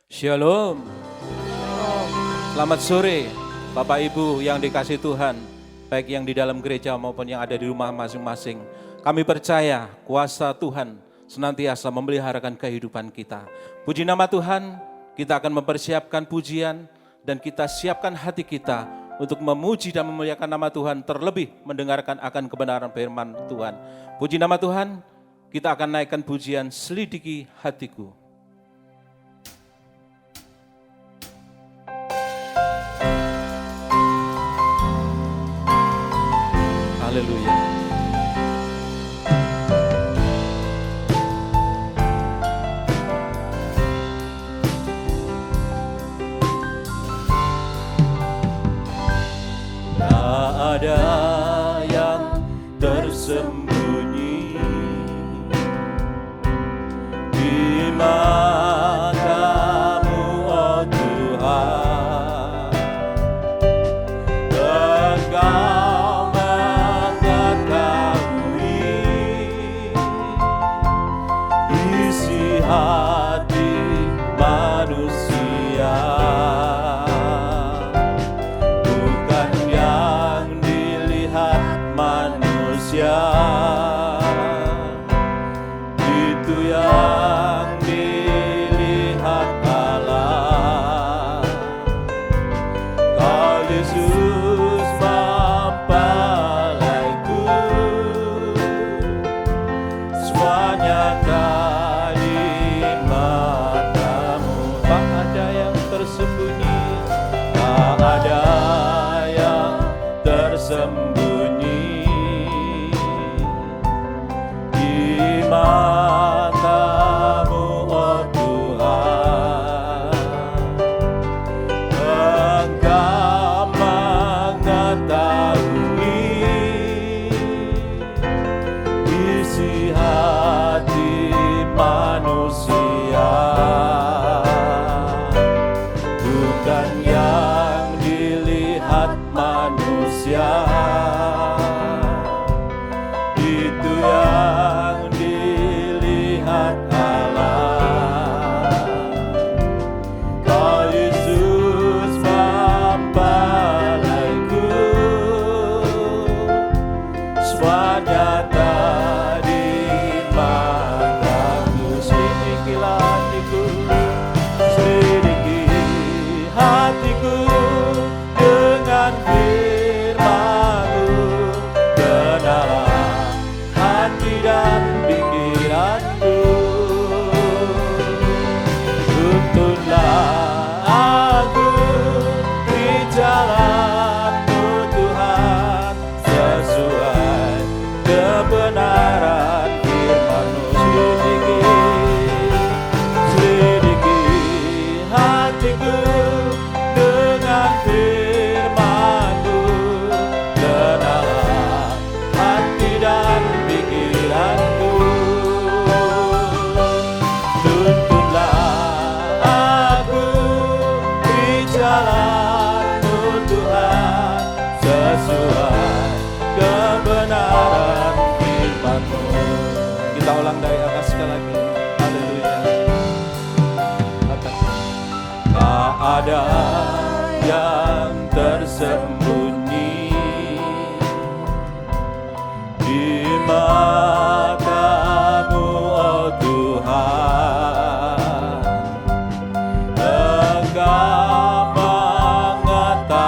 Shalom. Selamat sore Bapak Ibu yang dikasihi Tuhan, baik yang di dalam gereja maupun yang ada di rumah masing-masing. Kami percaya kuasa Tuhan senantiasa memeliharakan kehidupan kita. Puji nama Tuhan, kita akan mempersiapkan pujian dan kita siapkan hati kita untuk memuji dan memuliakan nama Tuhan, terlebih mendengarkan akan kebenaran firman Tuhan. Puji nama Tuhan, kita akan naikkan pujian Selidiki Hatiku. Haleluya. Tak ada yang tersembunyi di mata-Mu, oh Tuhan. Engkau mengetahui isi hati manusia, bukan yang dilihat manusia, itu yang dilihat Allah. Kau Yesus mempelaiku, semua nyata di mata-Mu. Tak ada yang tersembunyi, tak ada yang tersembunyi di mata-Mu, oh Tuhan. Engkau mengetahui isi hati manusia, bukan yang dilihat manusia, itu yang dilihat Allah. Kau Yesus mempelaiku, semua nyata di mataku. Selidikilah hatiku, selidiki hatiku dengan firman-Mu. Kenalah hati dan pikiranku, tuntunlah aku di jalan-Mu Tuhan, sesuai kebenaran firman-Mu. Selidiki hatiku dengan firman-Mu. Kenalah hati dan pikiranku, tuntunlah aku di jalan-Mu Tuhan, sesuai kebenaran firman-Mu. Kita ulang dari atas sekali lagi. Haleluya. Tak ada yang tersembunyi di mata-Mu, oh Tuhan. Engkau mengetahui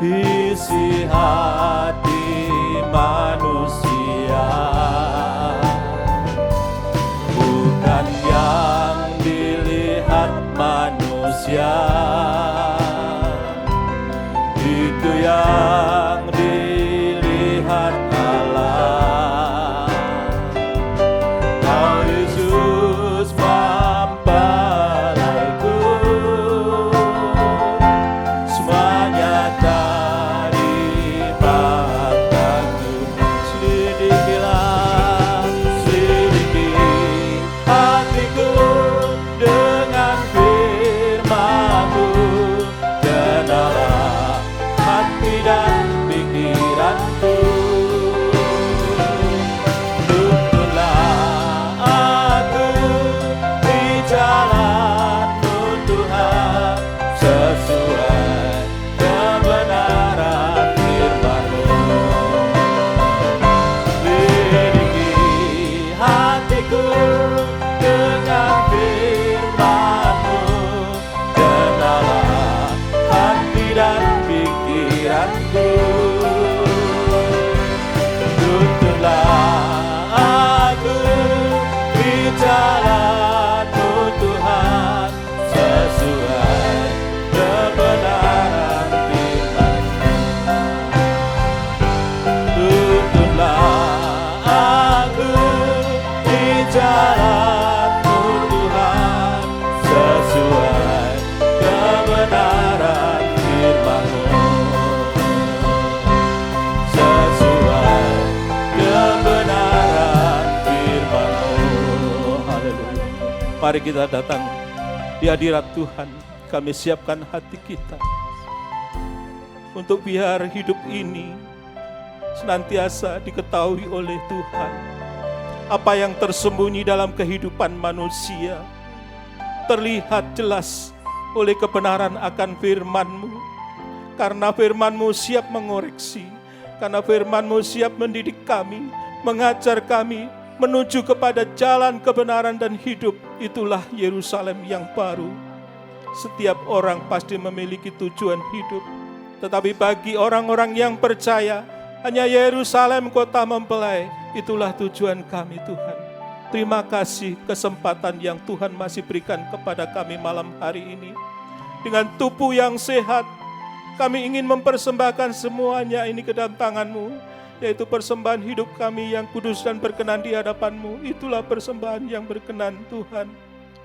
isi hati manusia, bukan yang dilihat manusia, itu yang dilihat Allah. Kau Yesus mempelaiku, semua nyata di mataku. Selidiki hatiku dengan firman-Mu. Kenalah hati dan hadiratmu. Tuntunlah aku di jalan-Mu Tuhan, sesuai kebenaran firman-Mu. Tuntunlah aku di jalan-Mu Tuhan, sesuai kebenaran firman-Mu. Sesuai kebenaran firman-Mu. Haleluya. Mari kita datang di hadirat Tuhan. Kami siapkan hati kita untuk biar hidup ini senantiasa diketahui oleh Tuhan. Apa yang tersembunyi dalam kehidupan manusia terlihat jelas oleh kebenaran akan firman-Mu. Karena firman-Mu siap mengoreksi, karena firman-Mu siap mendidik kami, mengajar kami menuju kepada jalan kebenaran dan hidup. Itulah Yerusalem yang baru. Setiap orang pasti memiliki tujuan hidup, tetapi bagi orang-orang yang percaya, hanya Yerusalem kota mempelai. Itulah tujuan kami Tuhan. Terima kasih kesempatan yang Tuhan masih berikan kepada kami malam hari ini. Dengan tubuh yang sehat, kami ingin mempersembahkan semuanya ini ke dalam tangan-Mu, yaitu persembahan hidup kami yang kudus dan berkenan di hadapan-Mu. Itulah persembahan yang berkenan Tuhan.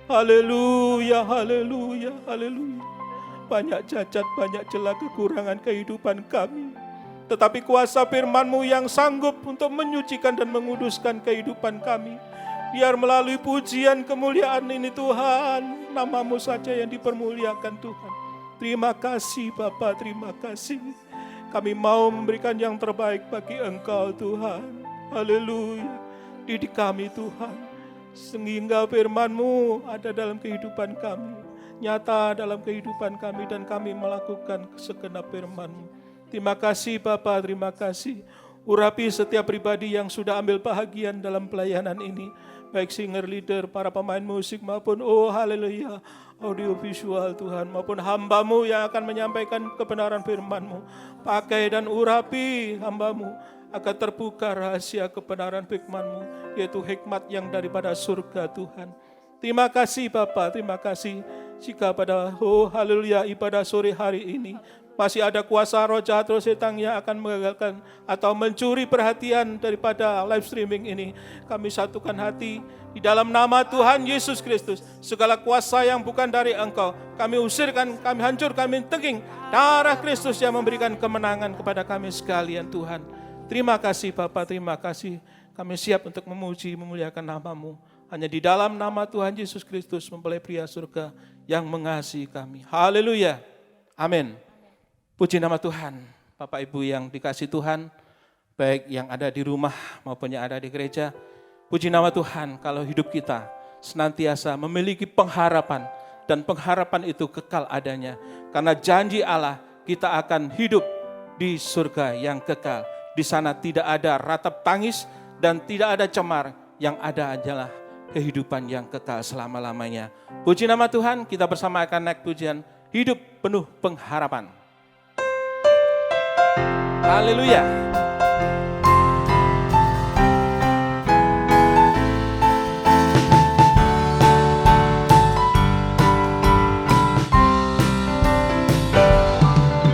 Haleluya, haleluya, haleluya. Banyak cacat, banyak celah kekurangan kehidupan kami. Tetapi kuasa firman-Mu yang sanggup untuk menyucikan dan menguduskan kehidupan kami. Biar melalui pujian kemuliaan ini Tuhan, nama-Mu saja yang dipermuliakan Tuhan. Terima kasih Bapa, terima kasih. Kami mau memberikan yang terbaik bagi Engkau Tuhan. Haleluya. Didik kami Tuhan, sehingga firman-Mu ada dalam kehidupan kami, nyata dalam kehidupan kami, dan kami melakukan segenap firman-Mu. Terima kasih Bapa, terima kasih. Urapi setiap pribadi yang sudah ambil bahagian dalam pelayanan ini, baik singer leader, para pemain musik maupun haleluya, audiovisual Tuhan, maupun hamba-Mu yang akan menyampaikan kebenaran firman-Mu. Pakai dan urapi hamba-Mu agar terbuka rahasia kebenaran firman-Mu, yaitu hikmat yang daripada surga Tuhan. Terima kasih Bapa, terima kasih. Jika pada haleluya ibadah sore hari ini masih ada kuasa roh jahat, roh setan yang akan mengagalkan atau mencuri perhatian daripada live streaming ini, kami satukan hati di dalam nama Tuhan Yesus Kristus. Segala kuasa yang bukan dari Engkau, kami usirkan, kami hancur, kami tengking. Darah Kristus yang memberikan kemenangan kepada kami sekalian Tuhan. Terima kasih Bapa, terima kasih. Kami siap untuk memuji, memuliakan nama-Mu. Hanya di dalam nama Tuhan Yesus Kristus, mempelai pria surga yang mengasihi kami. Haleluya. Amin. Puji nama Tuhan. Bapak Ibu yang dikasihi Tuhan, baik yang ada di rumah maupun yang ada di gereja, puji nama Tuhan kalau hidup kita senantiasa memiliki pengharapan, dan pengharapan itu kekal adanya. Karena janji Allah, kita akan hidup di surga yang kekal. Di sana tidak ada ratap tangis dan tidak ada cemar, yang ada adalah kehidupan yang kekal selama-lamanya. Puji nama Tuhan, kita bersama akan naik pujian hidup penuh pengharapan. Haleluya.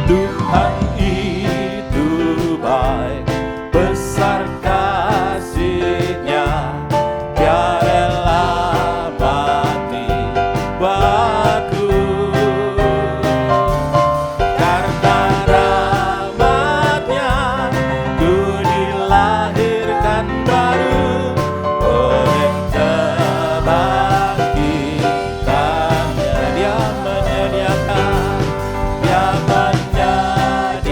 Tuhan itu baik, besar kasih-Nya, Dia rela mati buatku. Karena rahmat-Nya ku dilahirkan baru, oleh kebangkitan-Nya Dia menyediakan, Dia menyediakan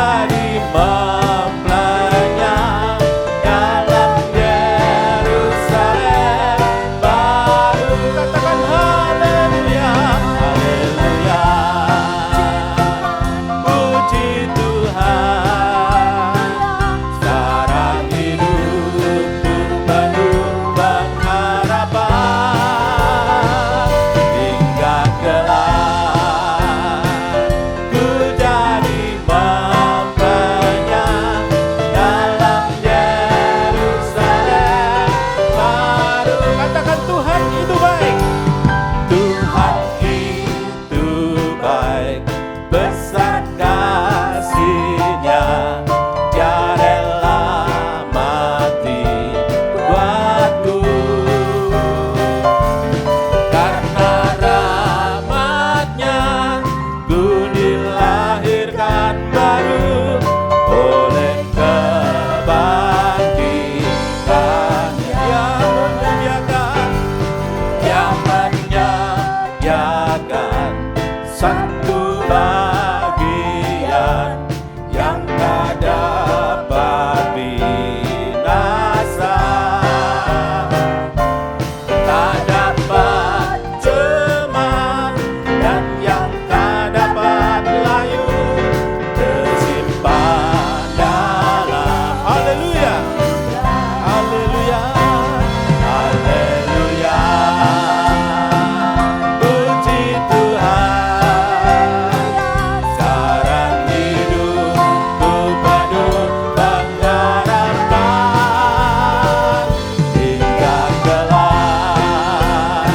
jadi mempelainya dalam Yerusalem baru. Katakan haleluya, haleluya. Puji Tuhan, sekarang hidupku penuh pengharapan. Hingga kelak ku jadi mempelainya dalam Yerusalem baru. Katakan Tuhan itu baik. Tuhan itu baik, besar kasih-Nya, Dia rela mati buatku. Karena rahmat-Nya ku dilahirkan baru oleh kebangkitan yang menyediakan, yang menyediakan satu bagian yang tak dapat binasa, tak dapat cemas, dan yang tak dapat layu, tersimpan dalam. Haleluya, haleluya, haleluya. Puji Tuhan, sekarang hidupku penuh pengharapan. Hingga kelak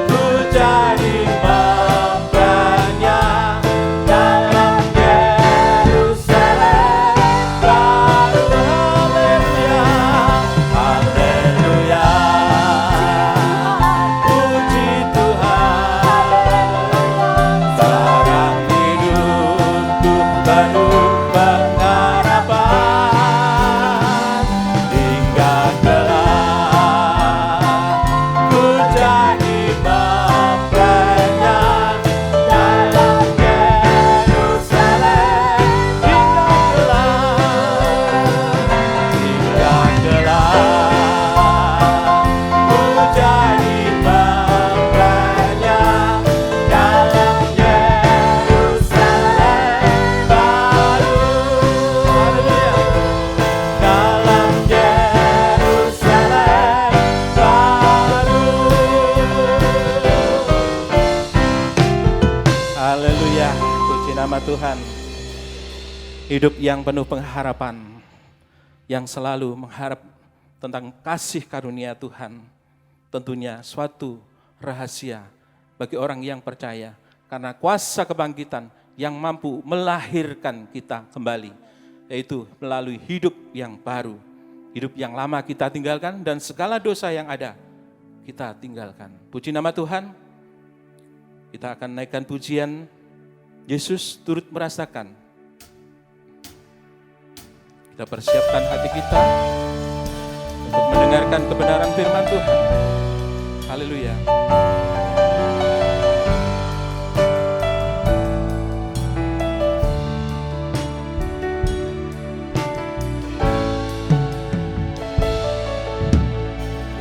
ku jadi mempelainya dalam Yerusalem baru. Haleluya, haleluya. Puji Tuhan, sekarang hidupku penuh pengharapan. Hingga kelak ku jadi mempelainya dalam Yerusalem. Hingga kelak ku jadi mempelainya dalam Yerusalem baru. Haleluya, dalam Yerusalem baru. Haleluya, puji nama Tuhan. Hidup yang penuh pengharapan, yang selalu mengharap tentang kasih karunia Tuhan, tentunya suatu rahasia bagi orang yang percaya, karena kuasa kebangkitan yang mampu melahirkan kita kembali, yaitu melalui hidup yang baru. Hidup yang lama kita tinggalkan dan segala dosa yang ada kita tinggalkan. Puji nama Tuhan. Kita akan naikkan pujian Yesus turut merasakan. Kita persiapkan hati kita untuk mendengarkan kebenaran firman Tuhan. Haleluya.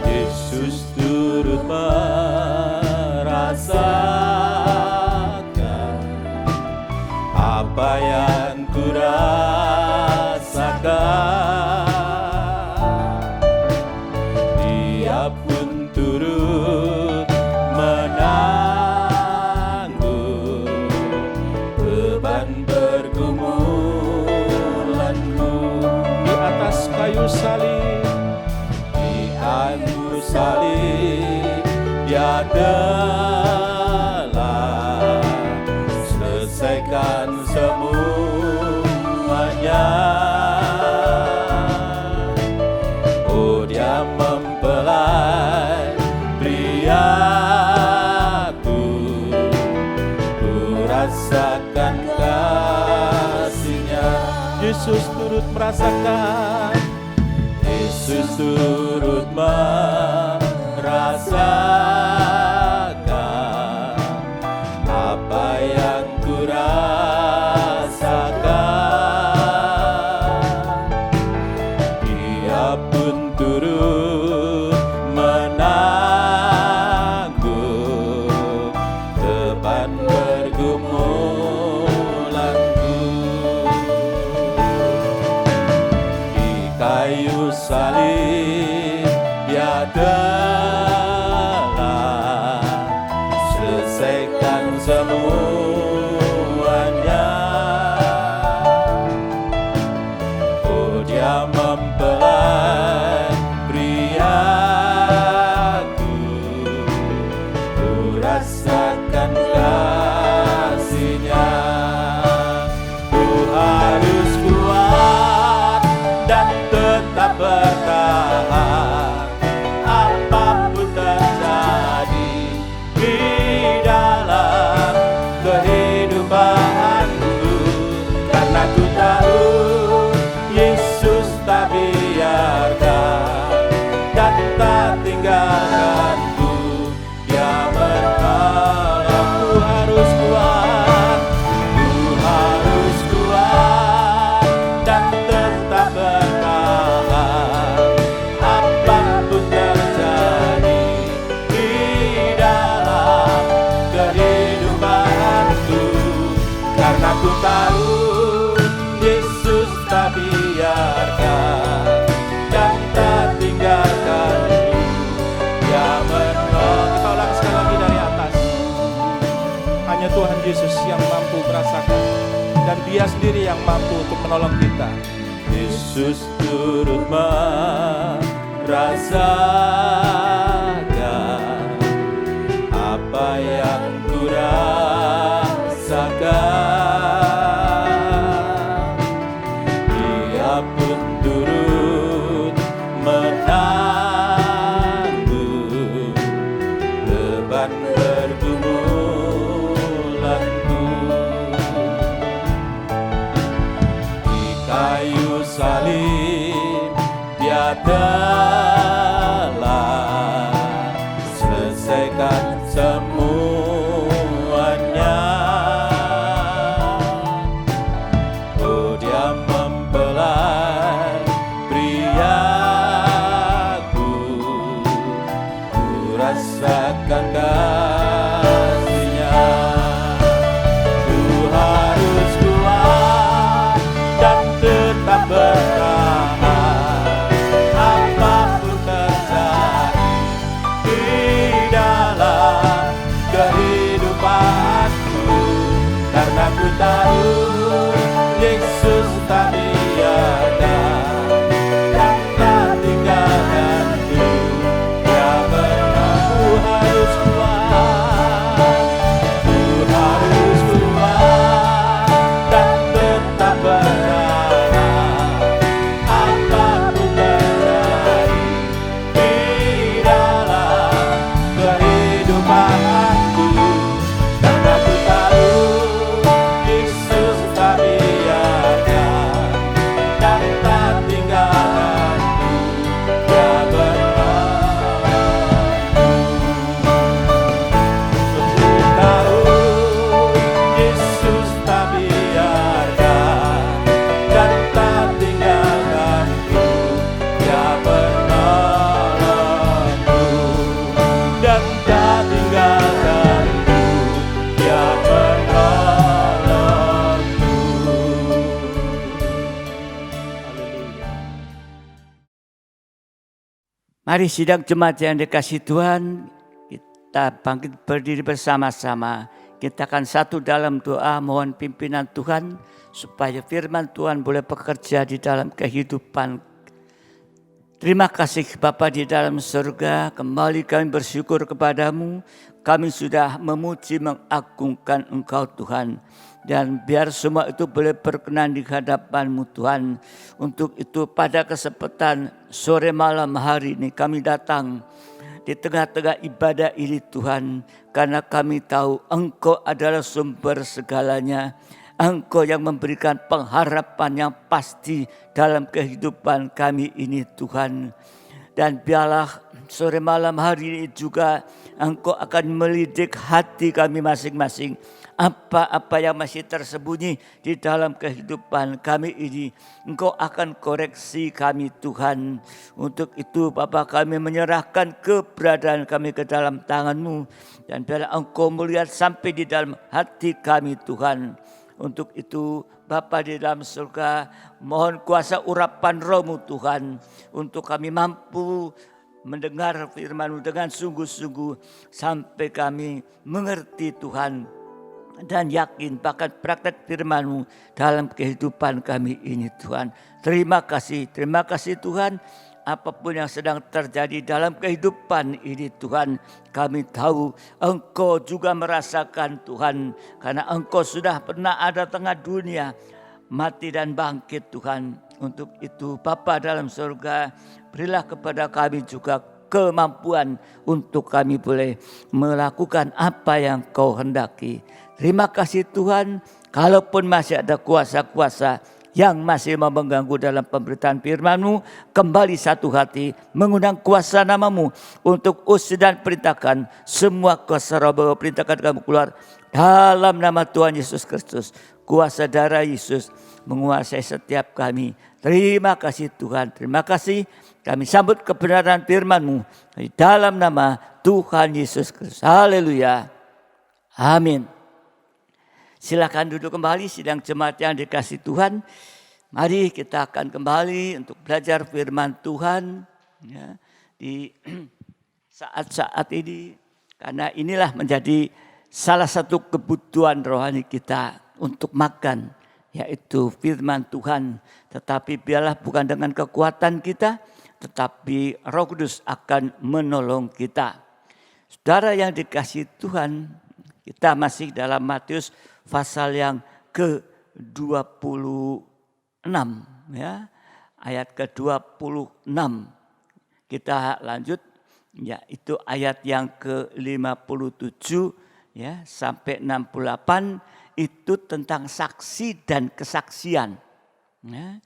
Yesus turut merasakan apa yang ku rasakan. Dia pun turut menanggung beban pergumulanku di atas kayu salib. Di kayu salib Dia telah selesaikan semuanya. Oh, Dia mempelai priaku, ku rasakan kasih-Nya. Yesus turut merasakan, Yesus turut merasakan apa yang ku rasakan. kayu salib Dia telah selesaikan semuanya. Oh, Dia mempelai priaku, ku rasakan kasih-Nya. Ku harus kuat dan tetap bertahan, apapun terjadi di dalam kehidupanku, karena ku tahu Yesus tak biarkan dan tak tinggalkanku. Dia menolong. Ku harus kuat, ku harus kuat dan tetap bertahan, apapun terjadi di dalam kehidupanku, karena ku tahu Yesus tak biarkan dan tak tinggalkanku. Dia menolong. Kita ulang sekali lagi dari atas. Hanya Tuhan Yesus yang mampu merasakan, dan Dia sendiri yang mampu untuk menolong kita. Yesus turut merasakan apa yang ku rasakan. Dia pun turut menanggung beban pergumulanku. Di kayu salib Dia telah selesaikan semuanya. Oh, Dia mempelai priaku, ku rasakan kasih-Nya. Ku harus kuat dan tetap bertahan, apapun terjadi di dalam kehidupanku, karena ku tahu Yesus tak biarkan dan tak tinggalkanku. Dia menolong. Ku harus kuat, ku harus kuat dan tetap bertahan, apapun terjadi di dalam kehidupanku, karena ku tahu Yesus tak biarkan dan tak tinggalkanku. Dia menolong. Ku tahu Yesus tak biarkan dan tak tinggalkanku. Dia menolongku dan tak tinggalkanku. Dia menolongku. Haleluya. Mari sidang jemaat yang dikasihi Tuhan, kita bangkit berdiri bersama-sama. Kita akan satu dalam doa mohon pimpinan Tuhan supaya firman Tuhan boleh bekerja di dalam kehidupan. Terima kasih Bapa di dalam surga, kembali kami bersyukur kepadamu. Kami sudah memuji mengagungkan Engkau Tuhan. Dan biar semua itu boleh berkenan di hadapan-Mu Tuhan. Untuk itu pada kesempatan sore malam hari ini kami datang di tengah-tengah ibadah ini Tuhan. Karena kami tahu Engkau adalah sumber segalanya. Engkau yang memberikan pengharapan yang pasti dalam kehidupan kami ini Tuhan. Dan biarlah sore malam hari ini juga Engkau akan melidik hati kami masing-masing. Apa-apa yang masih tersembunyi di dalam kehidupan kami ini, Engkau akan koreksi kami Tuhan. Untuk itu Bapa, kami menyerahkan keberadaan kami ke dalam tangan-Mu. Dan biarlah Engkau melihat sampai di dalam hati kami Tuhan. Untuk itu Bapa di dalam surga, mohon kuasa urapan Roh-Mu Tuhan, untuk kami mampu mendengar firman-Mu dengan sungguh-sungguh sampai kami mengerti Tuhan, dan yakin bahkan praktek firman-Mu dalam kehidupan kami ini Tuhan. Terima kasih Tuhan. Apapun yang sedang terjadi dalam kehidupan ini Tuhan, kami tahu Engkau juga merasakan Tuhan, karena Engkau sudah pernah ada tengah dunia, mati dan bangkit Tuhan. Untuk itu Bapa dalam surga, berilah kepada kami juga kemampuan untuk kami boleh melakukan apa yang Kau hendaki. Terima kasih Tuhan, kalaupun masih ada kuasa-kuasa yang masih mengganggu dalam pemberitaan firman-Mu, kembali satu hati mengundang kuasa nama-Mu untuk usir dan perintahkan semua kuasa roh, perintahkan kamu keluar dalam nama Tuhan Yesus Kristus. Kuasa darah Yesus menguasai setiap kami. Terima kasih Tuhan, terima kasih. Kami sambut kebenaran firman-Mu di dalam nama Tuhan Yesus Kristus. Haleluya. Amin. Silakan duduk kembali sidang jemaat yang dikasihi Tuhan. Mari kita akan kembali untuk belajar firman Tuhan ya, di saat-saat ini. Karena inilah menjadi salah satu kebutuhan rohani kita untuk makan, yaitu firman Tuhan. Tetapi biarlah bukan dengan kekuatan kita, tetapi Roh Kudus akan menolong kita. Saudara yang dikasihi Tuhan, kita masih dalam Matius pasal yang ke-26 ya, ayat ke-26. Kita lanjut, yaitu ayat yang ke-57 ya sampai 68, itu tentang saksi dan kesaksian. Ya.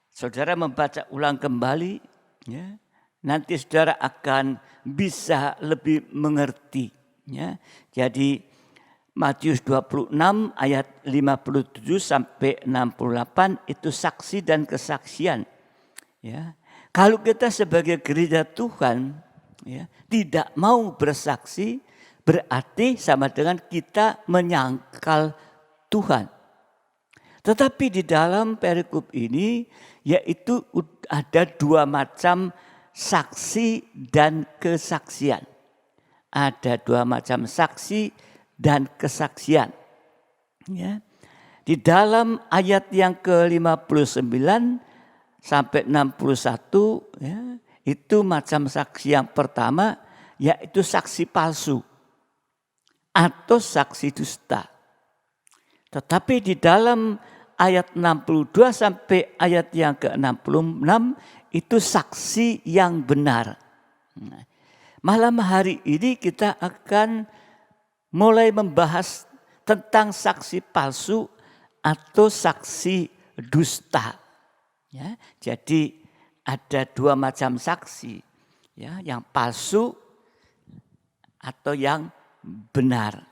Saudara membaca ulang kembali ya, nanti saudara akan bisa lebih mengerti ya. Jadi Matius 26 ayat 57 sampai 68 itu saksi dan kesaksian. Ya. Kalau kita sebagai gereja Tuhan ya, tidak mau bersaksi, berarti sama dengan kita menyangkal Tuhan. Tetapi di dalam perikop ini yaitu ada dua macam saksi dan kesaksian. Ada dua macam saksi dan kesaksian. Ya. Di dalam ayat yang ke-59 sampai 61 ya, itu macam saksi yang pertama, yaitu saksi palsu atau saksi dusta. Tetapi di dalam ayat 62 sampai ayat yang ke-66 itu saksi yang benar. Nah, malam hari ini kita akan mulai membahas tentang saksi palsu atau saksi dusta. Ya, jadi ada dua macam saksi, ya, yang palsu atau yang benar.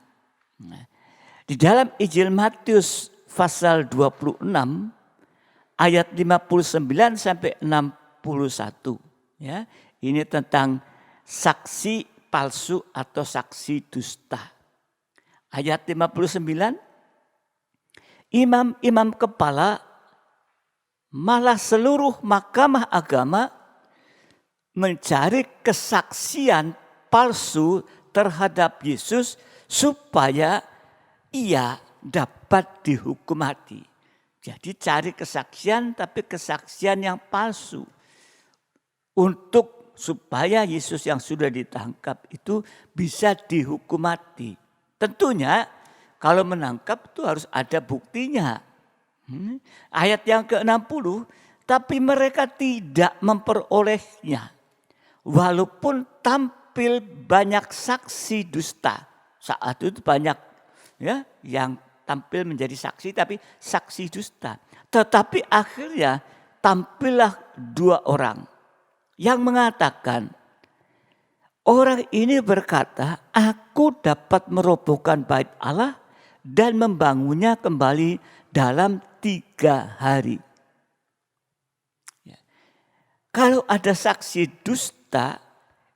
Nah, di dalam Injil Matius pasal 26 ayat 59 sampai 61, ya, ini tentang saksi palsu atau saksi dusta. Ayat 59, imam-imam kepala malah seluruh mahkamah agama mencari kesaksian palsu terhadap Yesus supaya ia dapat dihukum mati. Jadi cari kesaksian, tapi kesaksian yang palsu. Untuk supaya Yesus yang sudah ditangkap itu bisa dihukum mati. Tentunya kalau menangkap itu harus ada buktinya. Ayat yang ke-60, tapi mereka tidak memperolehnya. Walaupun tampil banyak saksi dusta. Saat itu banyak ya yang tampil menjadi saksi, tapi saksi dusta. Tetapi akhirnya tampillah dua orang yang mengatakan, orang ini berkata, aku dapat merobohkan bait Allah dan membangunnya kembali dalam 3 hari. Ya. Kalau ada saksi dusta,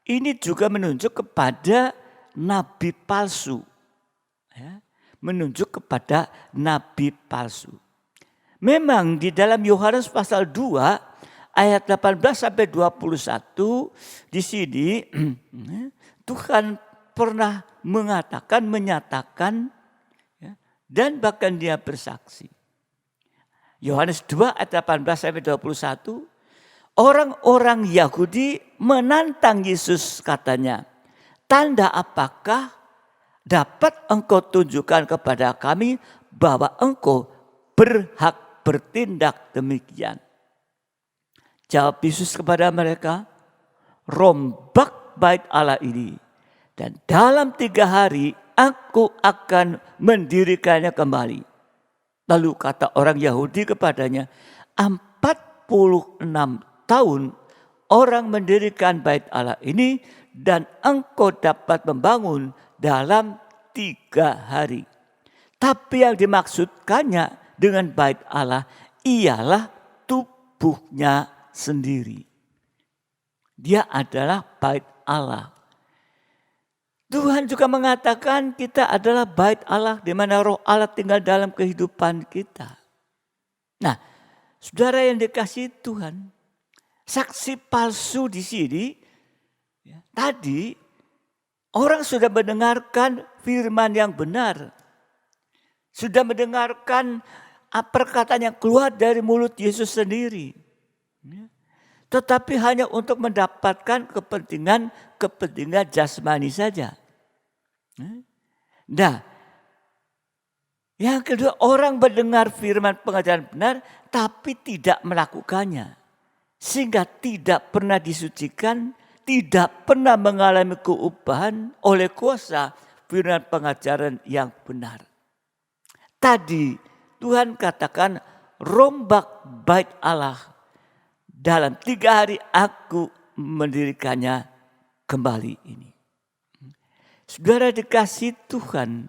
ini juga menunjuk kepada nabi palsu. Ya. Menunjuk kepada nabi palsu. Memang di dalam Yohanes pasal 2 ayat 18 sampai 21 di sini Tuhan pernah menyatakan ya, dan bahkan dia bersaksi. Yohanes 2 ayat 18 sampai 21, orang-orang Yahudi menantang Yesus, katanya, "Tanda apakah dapat engkau tunjukkan kepada kami bahwa engkau berhak bertindak demikian?" Jawab Yesus kepada mereka, "Rombak bait Allah ini, dan dalam 3 hari aku akan mendirikannya kembali." Lalu kata orang Yahudi kepadanya, 46 tahun orang mendirikan bait Allah ini dan engkau dapat membangun dalam 3 hari. Tapi yang dimaksudkannya dengan bait Allah ialah tubuhnya sendiri. Dia adalah bait Allah. Tuhan juga mengatakan kita adalah bait Allah di mana roh Allah tinggal dalam kehidupan kita. Nah, saudara yang dikasihi Tuhan, saksi palsu di sini, ya, tadi orang sudah mendengarkan firman yang benar. Sudah mendengarkan perkataan yang keluar dari mulut Yesus sendiri. Ya. Tetapi hanya untuk mendapatkan kepentingan jasmani saja. Nah, yang kedua, orang mendengar firman pengajaran benar tapi tidak melakukannya. Sehingga tidak pernah disucikan, tidak pernah mengalami keubahan oleh kuasa firman pengajaran yang benar. Tadi Tuhan katakan, rombak bait Allah. Dalam 3 hari aku mendirikannya kembali ini. Saudara dikasih Tuhan,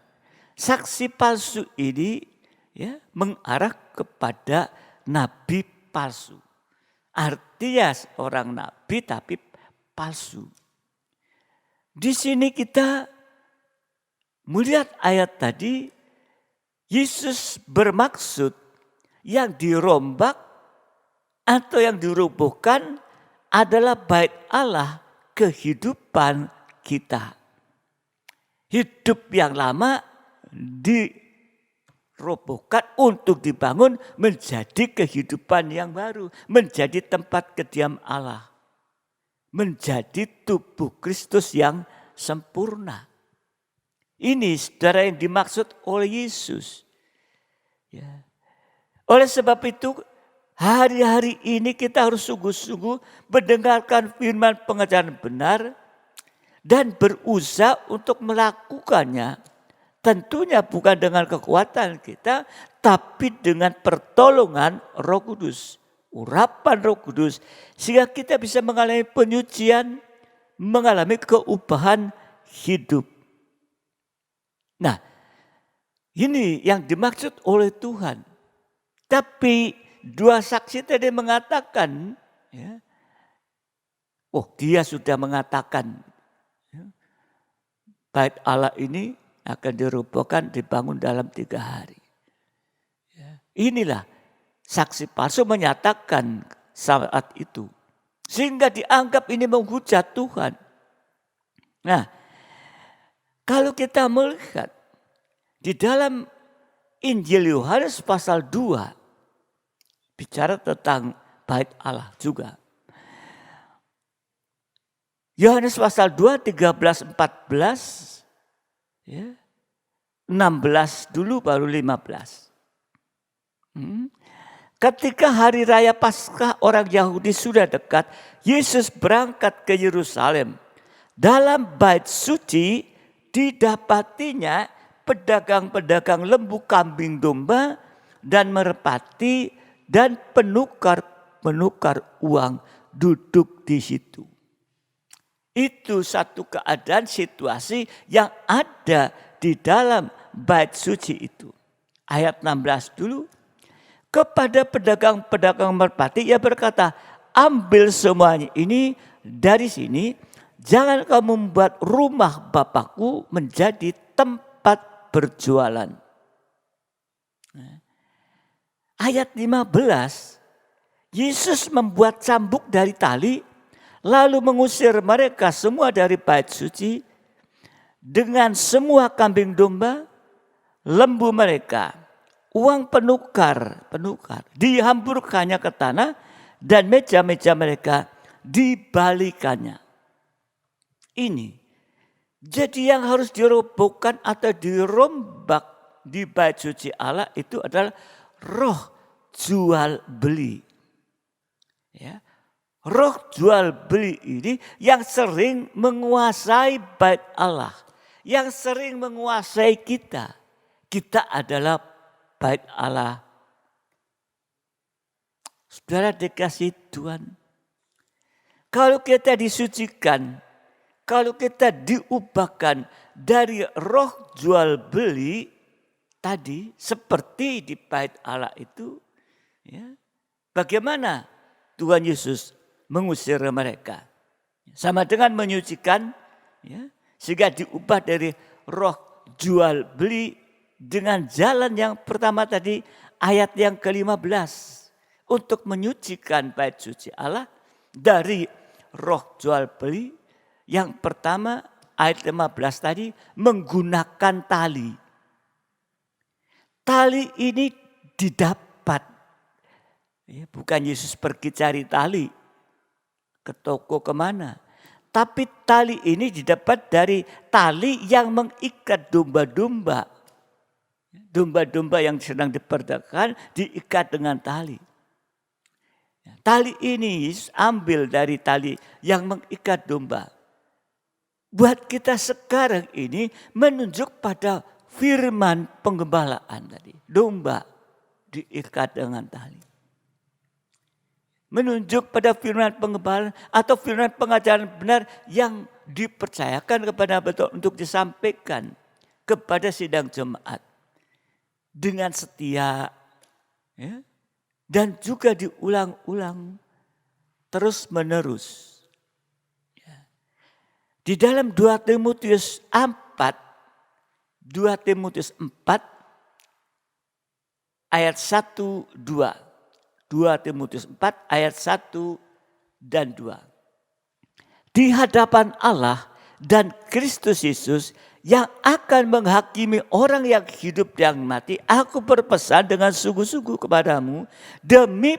saksi palsu ini ya, mengarah kepada nabi palsu. Artinya seorang nabi tapi palsu. Di sini kita melihat ayat tadi, Yesus bermaksud yang dirombak atau yang dirubuhkan adalah bait Allah, kehidupan kita. Hidup yang lama dirobohkan untuk dibangun menjadi kehidupan yang baru. Menjadi tempat kediaman Allah. Menjadi tubuh Kristus yang sempurna. Ini saudara yang dimaksud oleh Yesus. Ya. Oleh sebab itu hari-hari ini kita harus sungguh-sungguh mendengarkan firman pengajaran benar dan berusaha untuk melakukannya. Tentunya bukan dengan kekuatan kita, tapi dengan pertolongan Roh Kudus, urapan Roh Kudus, sehingga kita bisa mengalami penyucian, mengalami keubahan hidup. Nah, ini yang dimaksud oleh Tuhan. Tapi 2 saksi tadi mengatakan, ya, dia sudah mengatakan, ya, bait Allah ini akan dirobohkan, dibangun dalam 3 hari. Ya, inilah saksi palsu menyatakan saat itu. Sehingga dianggap ini menghujat Tuhan. Nah, kalau kita melihat di dalam Injil Yohanes pasal 2, bicara tentang bait Allah juga. Yohanes pasal 2, 13, 14, ya, 16 dulu baru 15. Ketika hari raya Paskah orang Yahudi sudah dekat, Yesus berangkat ke Yerusalem. Dalam bait suci didapatinya pedagang-pedagang lembu, kambing, domba, dan merpati, dan penukar uang duduk di situ. Itu satu keadaan situasi yang ada di dalam bait suci itu. Ayat 16 dulu. Kepada pedagang-pedagang merpati ia berkata, ambil semuanya ini dari sini. Jangan kamu membuat rumah Bapakku menjadi tempat berjualan. ayat 15, Yesus membuat cambuk dari tali, lalu mengusir mereka semua dari bait suci dengan semua kambing domba, lembu mereka, uang penukar dihamburkannya ke tanah, dan meja-meja mereka dibalikannya. Ini jadi yang harus dirobohkan atau dirombak di bait suci Allah itu adalah roh jual beli. Ya. Roh jual beli ini yang sering menguasai bait Allah, yang sering menguasai kita. Kita adalah bait Allah. Saudara dikasih Tuhan, kalau kita disucikan, kalau kita diubahkan dari roh jual beli tadi seperti di bait Allah itu, ya, bagaimana Tuhan Yesus mengusir mereka? Sama dengan menyucikan, ya, sehingga diubah dari roh jual beli dengan jalan yang pertama tadi, ayat yang ke-15. Untuk menyucikan bait suci Allah dari roh jual beli. Yang pertama ayat 15 tadi menggunakan tali. Tali ini didapat. Bukan Yesus pergi cari tali ke toko kemana. Tapi tali ini didapat dari tali yang mengikat domba-domba. Domba-domba yang sedang diperdagangkan diikat dengan tali. Tali ini Yesus ambil dari tali yang mengikat domba. Buat kita sekarang ini menunjuk pada firman penggembalaan tadi. Domba diikat dengan tali. Menunjuk pada firman penggembalaan atau firman pengajaran benar yang dipercayakan kepada betul untuk disampaikan kepada sidang jemaat. Dengan setia, ya, dan juga diulang-ulang terus menerus. Di dalam 2 Timotius 4 ayat 1, 2. 2 Timotius 4 ayat 1 dan 2. Di hadapan Allah dan Kristus Yesus yang akan menghakimi orang yang hidup dan mati, aku berpesan dengan sungguh-sungguh kepadamu demi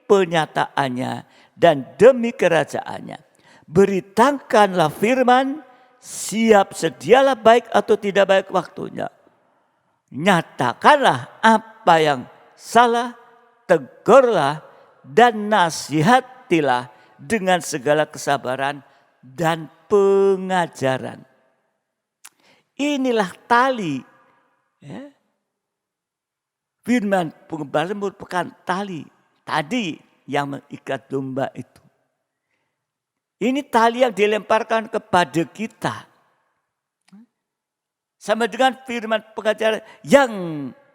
penyataannya dan demi kerajaannya. Beritakanlah firman, siap sedialah baik atau tidak baik waktunya. Nyatakanlah apa yang salah, tegurlah dan nasihatilah dengan segala kesabaran dan pengajaran. Inilah tali. Ya. Firman penggembalaan merupakan tali. Tadi yang mengikat domba itu. Ini tali yang dilemparkan kepada kita. Sama dengan firman pengajaran yang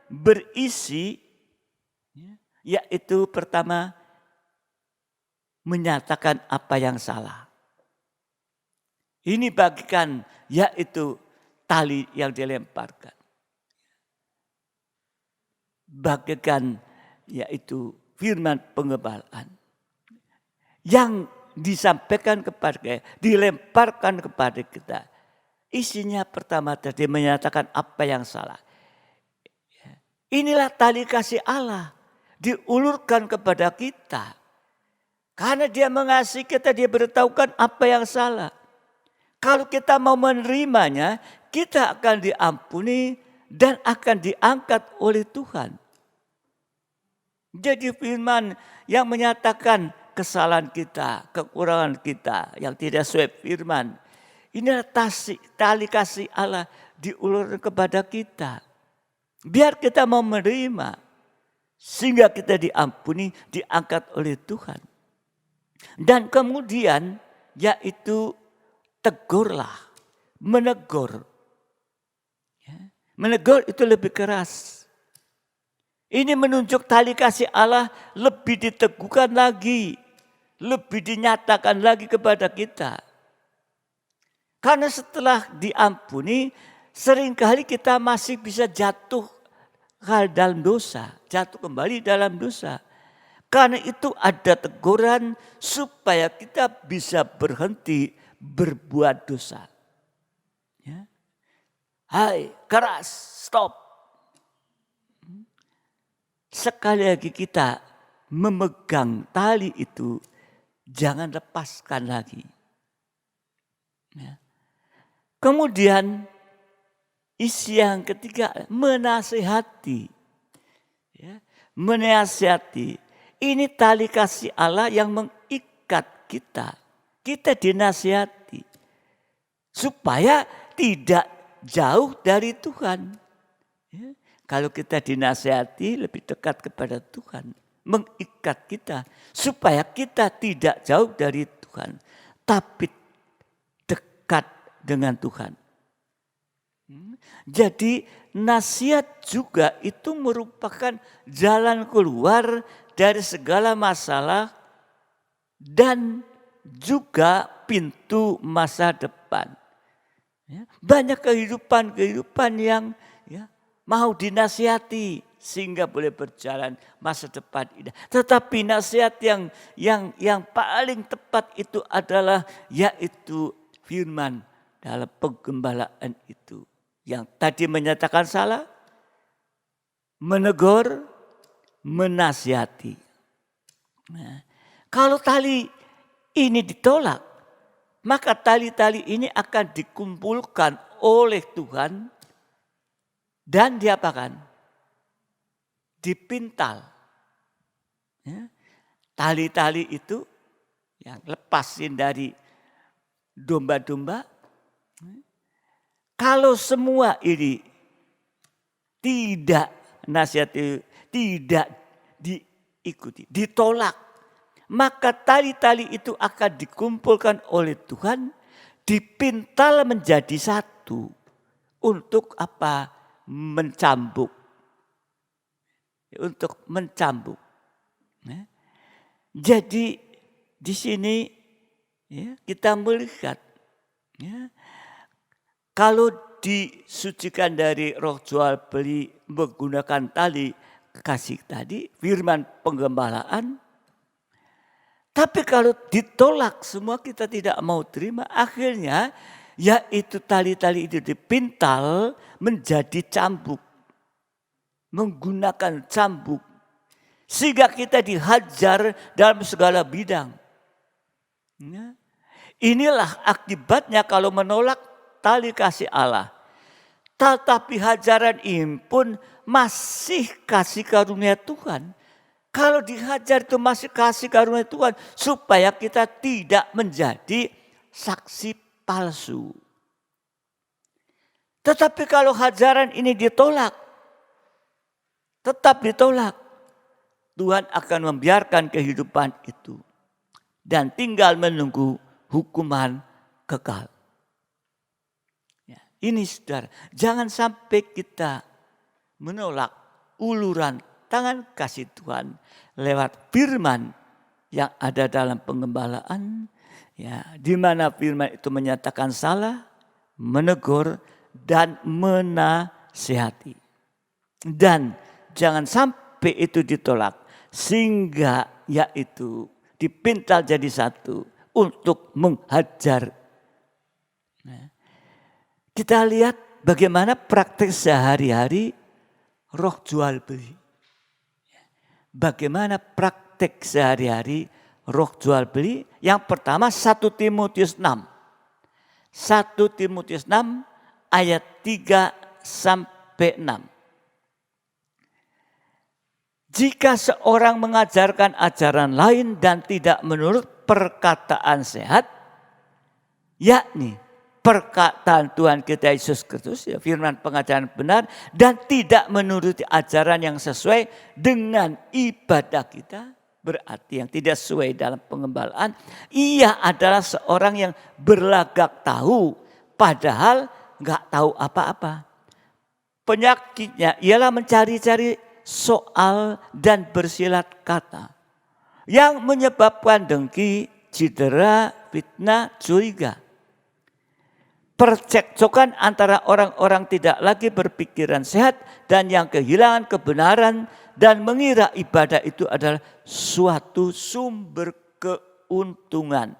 berisi, yaitu pertama menyatakan apa yang salah. Ini bagikan yaitu tali yang dilemparkan. Bagikan yaitu firman penggembalaan. Yang disampaikan kepada, dilemparkan kepada kita. Isinya pertama tadi menyatakan apa yang salah. Inilah tali kasih Allah. Diulurkan kepada kita. Karena dia mengasihi kita, dia beritahukan apa yang salah. Kalau kita mau menerimanya, kita akan diampuni dan akan diangkat oleh Tuhan. Jadi firman yang menyatakan kesalahan kita, kekurangan kita yang tidak sesuai firman. Inilah tali kasih Allah diulurkan kepada kita. Biar kita mau menerima. Sehingga kita diampuni, diangkat oleh Tuhan. Dan kemudian yaitu tegurlah, menegur. Menegur itu lebih keras. Ini menunjuk tali kasih Allah lebih diteguhkan lagi. Lebih dinyatakan lagi kepada kita. Karena setelah diampuni, seringkali kita masih bisa jatuh dalam dosa, jatuh kembali dalam dosa. Karena itu ada teguran supaya kita bisa berhenti berbuat dosa. Ya. Hai, keras, stop. Sekali lagi kita memegang tali itu, jangan lepaskan lagi. Ya. Kemudian isi yang ketiga, menasihati. Ya. Menasihati. Ini tali kasih Allah yang mengikat kita. Kita dinasihati. Supaya tidak jauh dari Tuhan. Ya. Kalau kita dinasihati lebih dekat kepada Tuhan. Mengikat kita. Supaya kita tidak jauh dari Tuhan. Tapi dekat dengan Tuhan. Jadi nasihat juga itu merupakan jalan keluar dari segala masalah dan juga pintu masa depan. Banyak kehidupan yang mau dinasihati sehingga boleh berjalan masa depan indah. Tetapi nasihat yang paling tepat itu adalah yaitu firman dalam penggembalaan itu. Yang tadi menyatakan salah, menegur, menasihati. Nah, kalau tali ini ditolak, maka tali-tali ini akan dikumpulkan oleh Tuhan dan diapakan? Dipintal. Ya, tali-tali itu yang lepasin dari domba-domba. Kalau semua ini tidak nasihat tidak diikuti, ditolak, maka tali-tali itu akan dikumpulkan oleh Tuhan, dipintal menjadi satu. Untuk apa? Mencambuk. Untuk mencambuk. Jadi di sini kita melihat kalau disucikan dari roh jual beli menggunakan tali kasih tadi, firman penggembalaan. Tapi kalau ditolak semua kita tidak mau terima, akhirnya yaitu tali-tali itu dipintal menjadi cambuk. Menggunakan cambuk. Sehingga kita dihajar dalam segala bidang. Inilah akibatnya kalau menolak tali kasih Allah. Tetapi hajaran ini pun masih kasih karunia Tuhan. Kalau dihajar itu masih kasih karunia Tuhan. Supaya kita tidak menjadi saksi palsu. Tetapi kalau hajaran ini ditolak. Tetap ditolak. Tuhan akan membiarkan kehidupan itu. Dan tinggal menunggu hukuman kekal. Ini saudara, jangan sampai kita menolak uluran tangan kasih Tuhan lewat firman yang ada dalam penggembalaan. Di mana firman itu menyatakan salah, menegur, dan menasihati. Dan jangan sampai itu ditolak sehingga yaitu dipintal jadi satu untuk menghajar. Kita lihat bagaimana praktek sehari-hari roh jual beli. Bagaimana praktek sehari-hari roh jual beli. Yang pertama 1 Timotius 6. 1 Timotius 6 ayat 3-6. Jika seorang mengajarkan ajaran lain dan tidak menurut perkataan sehat, yakni perkataan Tuhan kita Yesus Kristus, firman pengajaran benar, dan tidak menuruti ajaran yang sesuai dengan ibadah kita, berarti yang tidak sesuai dalam pengembalaan, ia adalah seorang yang berlagak tahu, padahal nggak tahu apa-apa. Penyakitnya ialah mencari-cari soal dan bersilat kata, yang menyebabkan dengki, cedera, fitnah, curiga. percekcokan antara orang-orang tidak lagi berpikiran sehat dan yang kehilangan kebenaran dan mengira ibadah itu adalah suatu sumber keuntungan.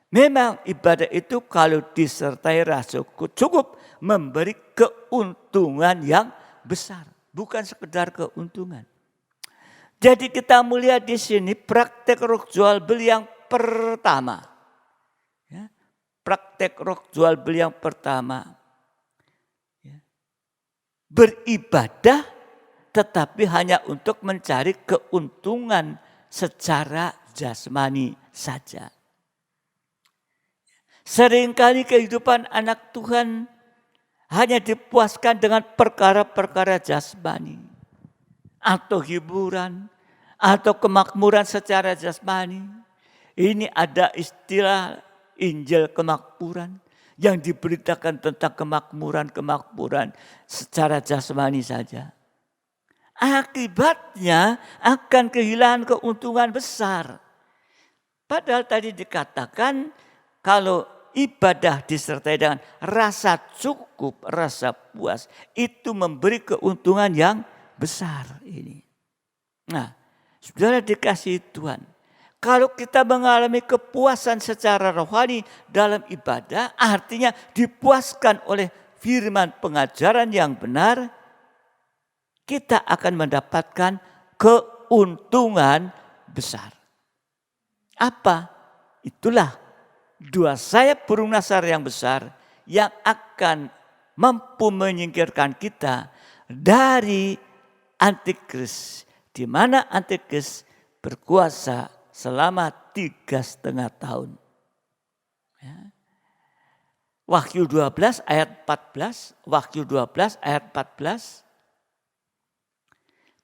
Memang ibadah itu kalau disertai rasa cukup memberi keuntungan yang besar, bukan sekedar keuntungan. Jadi kita melihat di sini praktek roh jual beli yang pertama. Ya, praktek roh jual beli yang pertama. Ya, beribadah tetapi hanya untuk mencari keuntungan secara jasmani saja. Seringkali kehidupan anak Tuhan hanya dipuaskan dengan perkara-perkara jasmani. Atau hiburan, atau kemakmuran secara jasmani. Ini ada istilah Injil kemakmuran yang diberitakan tentang kemakmuran secara jasmani saja. Akibatnya akan kehilangan keuntungan besar. Padahal tadi dikatakan kalau ibadah disertai dengan rasa cukup, rasa puas, itu memberi keuntungan yang besar ini. Nah, saudara dikasihi Tuhan, kalau kita mengalami kepuasan secara rohani dalam ibadah, artinya dipuaskan oleh firman pengajaran yang benar, kita akan mendapatkan keuntungan besar. Apa? Itulah dua sayap burung nasar yang besar yang akan mampu menyingkirkan kita dari Antikris, di mana Antikris berkuasa selama 3,5 tahun. Ya. Wahyu 12 ayat 14, Wahyu 12 ayat 14.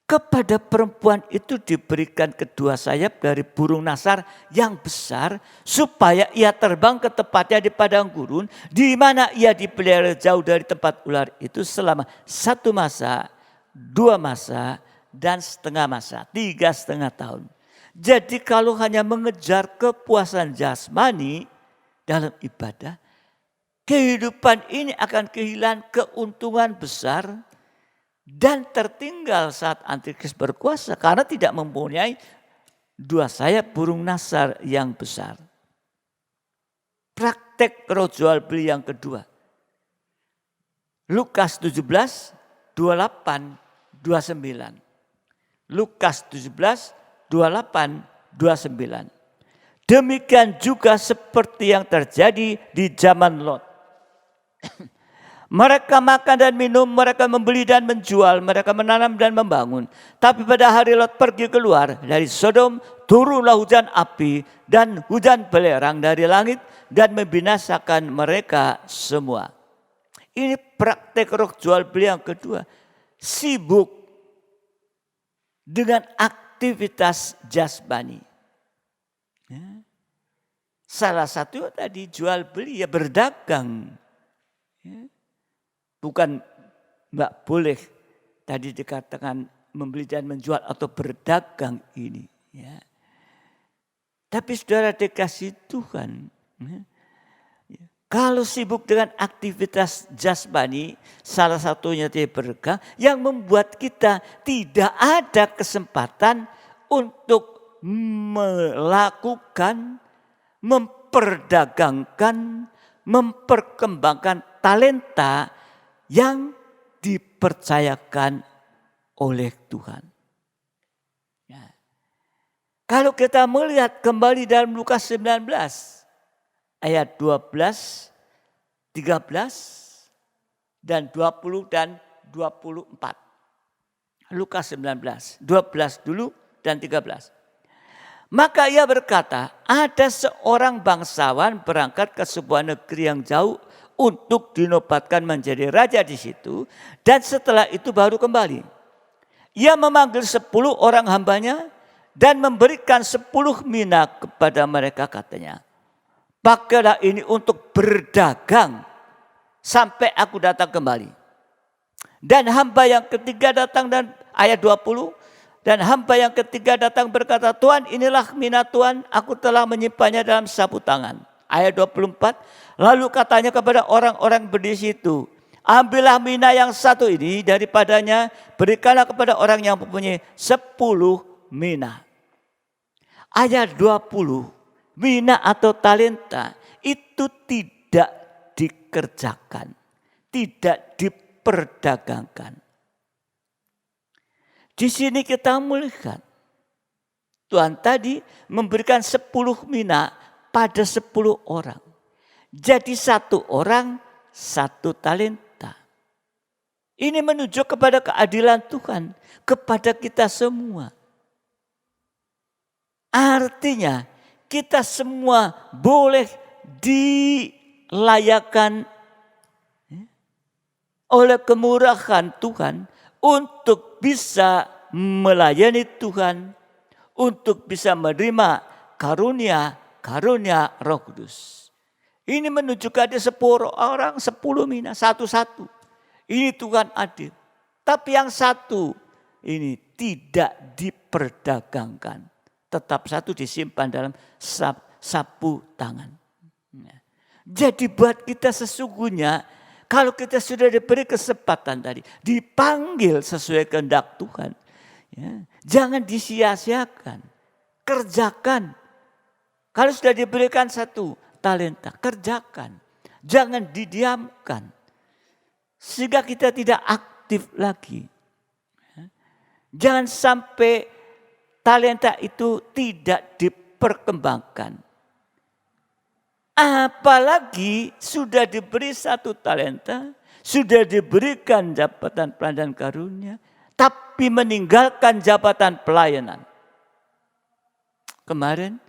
Kepada perempuan itu diberikan kedua sayap dari burung nasar yang besar supaya ia terbang ke tempatnya di padang gurun di mana ia dipelihara jauh dari tempat ular itu selama 1 masa, 2 masa, dan setengah masa, 3,5 tahun. Jadi kalau hanya mengejar kepuasan jasmani dalam ibadah, kehidupan ini akan kehilangan keuntungan besar dan tertinggal saat Antikris berkuasa karena tidak mempunyai 2 sayap burung nasar yang besar. Praktek roh jual beli yang kedua. Lukas 17, 28, 29. Lukas 17, 28, 29. Demikian juga seperti yang terjadi di zaman Lot. Mereka makan dan minum, mereka membeli dan menjual, mereka menanam dan membangun. Tapi pada hari Lot pergi keluar dari Sodom, turunlah hujan api dan hujan belerang dari langit dan membinasakan mereka semua. Ini praktek roh jual beli yang kedua. Sibuk dengan aktivitas jasmani. Ya. Salah satu tadi jual beli, ya berdagang. Ya. Bukan nggak boleh tadi dikatakan membeli dan menjual atau berdagang ini. Ya. Tapi saudara dikasih Tuhan, ya, kalau sibuk dengan aktivitas jasmani, salah satunya dia berdagang, yang membuat kita tidak ada kesempatan untuk melakukan, memperdagangkan, memperkembangkan talenta yang dipercayakan oleh Tuhan. Ya. Kalau kita melihat kembali dalam Lukas 19 ayat 12, 13 dan 20 dan 24. Lukas 19, 12 dulu dan 13. Maka ia berkata, ada seorang bangsawan berangkat ke sebuah negeri yang jauh untuk dinobatkan menjadi raja di situ, dan setelah itu baru kembali. Ia memanggil 10 orang hambanya dan memberikan 10 mina kepada mereka, katanya, pakailah ini untuk berdagang sampai aku datang kembali. Dan hamba yang ketiga datang, dan ayat 20, dan hamba yang ketiga datang berkata, Tuhan, inilah mina Tuhan, aku telah menyimpannya dalam sapu tangan. Ayat 24, lalu katanya kepada orang-orang berdiri situ, ambillah mina yang satu ini daripadanya, berikanlah kepada orang yang mempunyai 10 mina. Ayat 20, mina atau talenta itu tidak dikerjakan, tidak diperdagangkan. Di sini kita melihat Tuhan tadi memberikan 10 mina pada 10 orang. Jadi 1 orang 1 talenta. Ini menunjuk kepada keadilan Tuhan kepada kita semua. Artinya kita semua boleh dilayakkan oleh kemurahan Tuhan untuk bisa melayani Tuhan, untuk bisa menerima karunia Roh Kudus. Ini menunjukkan ada 10 orang, 10 mina, satu-satu. Ini Tuhan adil. Tapi yang satu ini tidak diperdagangkan. Tetap satu disimpan dalam sapu tangan. Jadi buat kita sesungguhnya, kalau kita sudah diberi kesempatan tadi, dipanggil sesuai kehendak Tuhan, ya, jangan disia-siakan, kerjakan. Kalau sudah diberikan 1 talenta, kerjakan. Jangan didiamkan. Sehingga kita tidak aktif lagi. Jangan sampai talenta itu tidak diperkembangkan. Apalagi sudah diberi 1 talenta, sudah diberikan jabatan pelayanan karunia, tapi meninggalkan jabatan pelayanan. Kemarin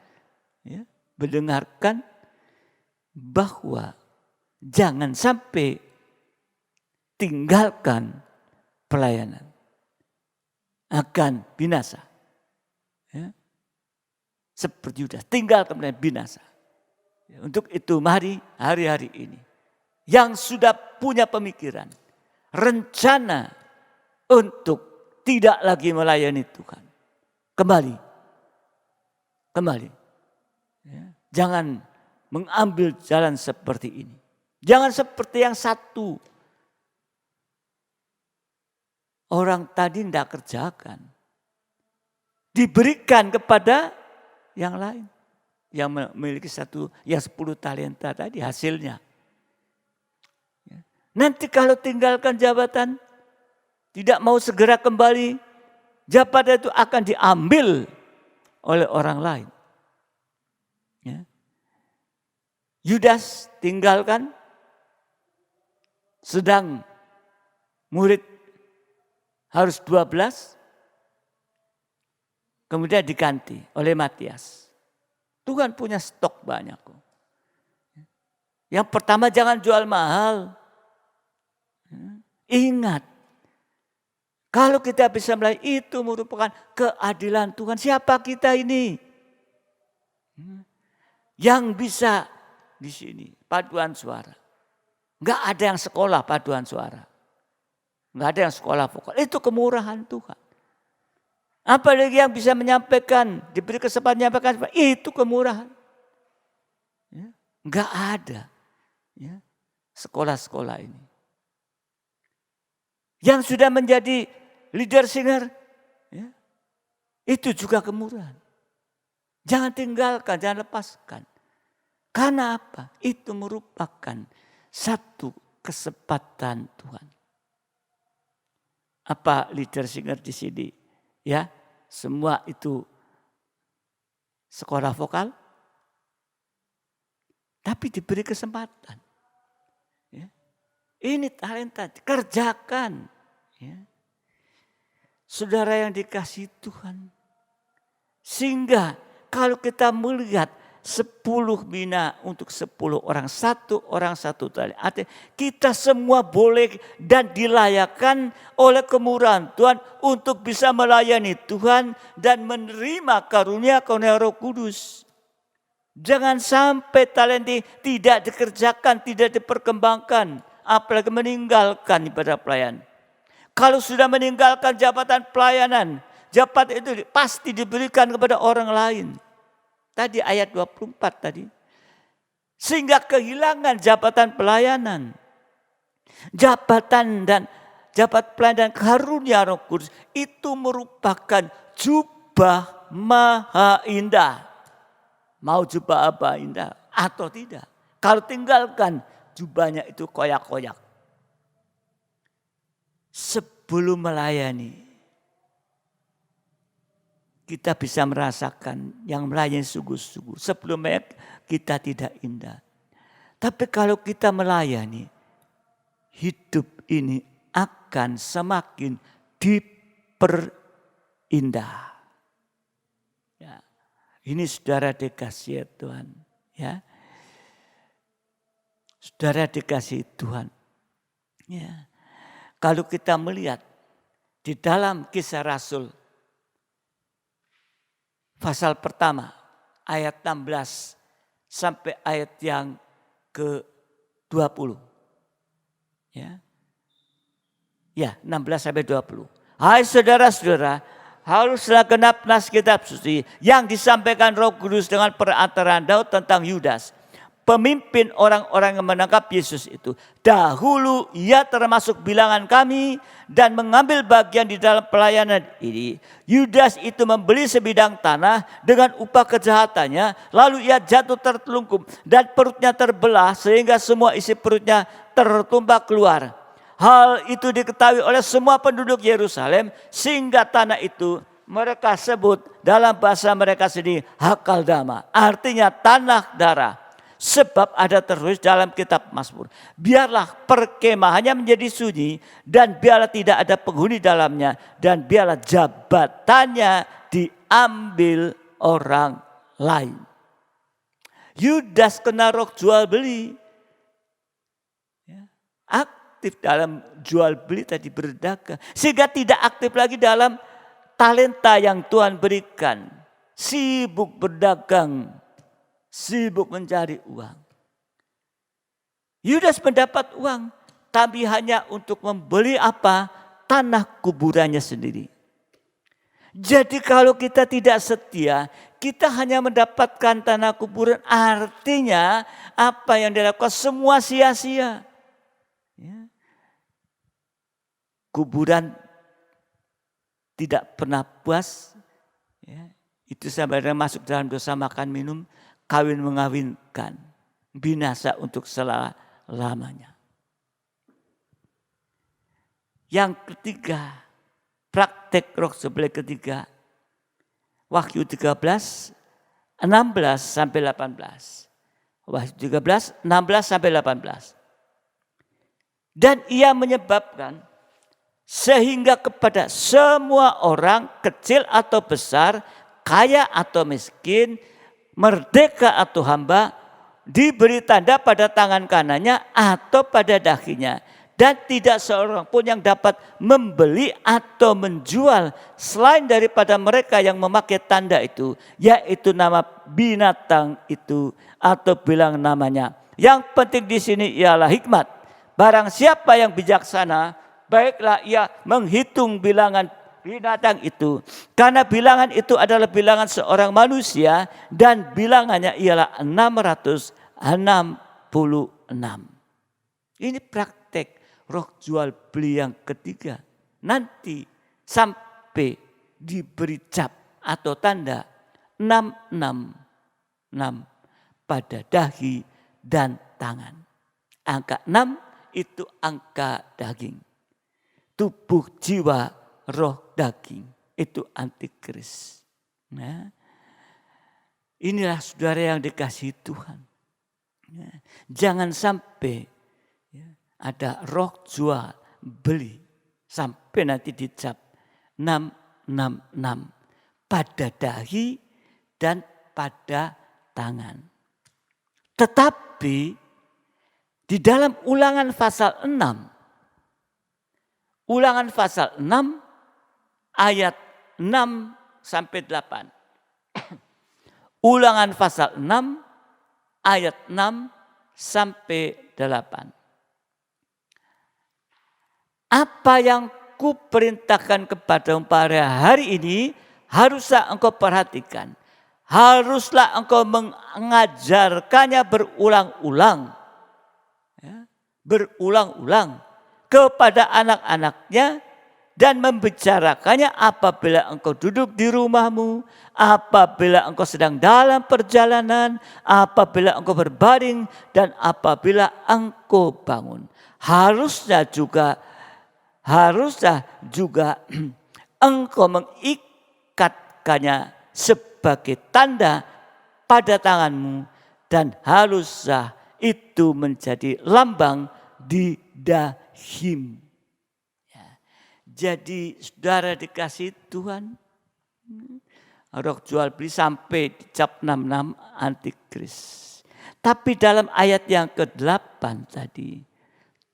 ya, mendengarkan bahwa jangan sampai tinggalkan pelayanan, akan binasa. Ya. Seperti Yudas, tinggalkan pelayanan, binasa. Ya, untuk itu mari hari-hari ini yang sudah punya pemikiran, rencana untuk tidak lagi melayani Tuhan, kembali. Ya, jangan mengambil jalan seperti ini. Jangan seperti yang satu orang tadi tidak kerjakan. Diberikan kepada yang lain. Yang memiliki 10 talenta tadi hasilnya. Nanti kalau tinggalkan jabatan, tidak mau segera kembali, jabatan itu akan diambil oleh orang lain. Ya. Yudas tinggalkan, sedang murid harus 12, kemudian diganti oleh Matias. Tuhan punya stok banyak. Yang pertama, jangan jual mahal. Ingat, kalau kita bisa melayani, itu merupakan keadilan Tuhan. Siapa kita ini? Yang bisa di sini paduan suara. Enggak ada yang sekolah paduan suara. Enggak ada yang sekolah vokal. Itu kemurahan Tuhan. Apalagi yang bisa menyampaikan, diberi kesempatan menyampaikan, itu kemurahan. Ya, enggak ada ya, sekolah-sekolah ini. Yang sudah menjadi leader singer, ya, itu juga kemurahan. Jangan tinggalkan, jangan lepaskan. Karena apa? Itu merupakan satu kesempatan Tuhan. Apa leader singer di sini? Ya, semua itu sekolah vokal, tapi diberi kesempatan. Ya. Ini talenta, kerjakan. Ya. Saudara yang dikasihi Tuhan, sehingga kalau kita melihat 10 mina untuk 10 orang, 1 orang 1 talenta. Artinya kita semua boleh dan dilayakkan oleh kemurahan Tuhan untuk bisa melayani Tuhan dan menerima karunia Roh Kudus. Jangan sampai talenta tidak dikerjakan, tidak diperkembangkan, apalagi meninggalkan ibadah pelayanan. Kalau sudah meninggalkan jabatan pelayanan, jabatan itu pasti diberikan kepada orang lain. Tadi ayat 24 tadi. Sehingga kehilangan jabatan pelayanan. Jabatan pelayanan karunia Roh Kudus itu merupakan jubah maha indah. Mau jubah apa indah atau tidak? Kalau tinggalkan jubahnya itu koyak-koyak. Sebelum melayani, kita bisa merasakan yang melayani sungguh-sungguh. Sebelumnya kita tidak indah. Tapi kalau kita melayani, hidup ini akan semakin diperindah. Ya. Ini saudara dikasih Tuhan. Ya. Saudara dikasih Tuhan. Ya. Kalau kita melihat di dalam Kisah Rasul pasal pertama ayat 16 sampai ayat yang ke-20. Ya. Ya, 16 sampai 20. Hai saudara-saudara, haruslah genap nas kitab suci yang disampaikan Roh Kudus dengan perantaraan Daud tentang Yudas, pemimpin orang-orang yang menangkap Yesus itu. Dahulu ia termasuk bilangan kami dan mengambil bagian di dalam pelayanan ini. Yudas itu membeli sebidang tanah dengan upah kejahatannya. Lalu ia jatuh tertelungkup dan perutnya terbelah sehingga semua isi perutnya tertumpah keluar. Hal itu diketahui oleh semua penduduk Yerusalem sehingga tanah itu mereka sebut dalam bahasa mereka sendiri Hakaldama. Artinya tanah darah. Sebab ada tertulis dalam kitab Mazmur, biarlah perkemahannya menjadi sunyi dan biarlah tidak ada penghuni dalamnya dan biarlah jabatannya diambil orang lain. Yudas kena roh jual beli. Aktif dalam jual beli tadi, berdagang. Sehingga tidak aktif lagi dalam talenta yang Tuhan berikan. Sibuk berdagang. Sibuk mencari uang. Yudas mendapat uang, tapi hanya untuk membeli apa? Tanah kuburannya sendiri. Jadi kalau kita tidak setia, kita hanya mendapatkan tanah kuburan, artinya apa yang dilakukan semua sia-sia. Ya. Kuburan tidak pernah puas. Ya. Itu sampai masuk dalam dosa makan minum. Kawin mengawinkan, binasa untuk selama-lamanya. Yang ketiga, praktek roh sebelah ketiga, Wahyu 13, 16 sampai 18. Wahyu 13, 16 sampai 18. Dan ia menyebabkan sehingga kepada semua orang, kecil atau besar, kaya atau miskin, merdeka atau hamba, diberi tanda pada tangan kanannya atau pada dahinya. Dan tidak seorang pun yang dapat membeli atau menjual selain daripada mereka yang memakai tanda itu, yaitu nama binatang itu atau bilang namanya. Yang penting di sini ialah hikmat. Barang siapa yang bijaksana, baiklah ia menghitung bilangan binatang itu, karena bilangan itu adalah bilangan seorang manusia dan bilangannya ialah 666. Ini praktek roh jual beli yang ketiga. Nanti sampai diberi cap atau tanda 666 pada dahi dan tangan. Angka 6 itu angka daging. Tubuh, jiwa, roh, daging itu antikris. Nah, inilah saudara yang dikasihi Tuhan. Ya, jangan sampai ada roh jual beli sampai nanti dicap 666 pada dahi dan pada tangan. Tetapi di dalam Ulangan pasal 6, Ulangan pasal 6 ayat 6 sampai 8. Ulangan pasal 6 ayat 6 sampai 8. Apa yang kuperintahkan kepadamu pada hari ini haruslah engkau perhatikan. haruslah engkau mengajarkannya berulang-ulang. Ya, berulang-ulang kepada anak-anaknya dan membicarakannya apabila engkau duduk di rumahmu, apabila engkau sedang dalam perjalanan, apabila engkau berbaring, dan apabila engkau bangun. Haruslah juga engkau mengikatkannya sebagai tanda pada tanganmu, dan haruslah itu menjadi lambang di dahimu. Ya. Jadi saudara dikasih Tuhan, roh jual beli sampai dicap 66 antikris. Tapi dalam ayat yang ke-8 tadi,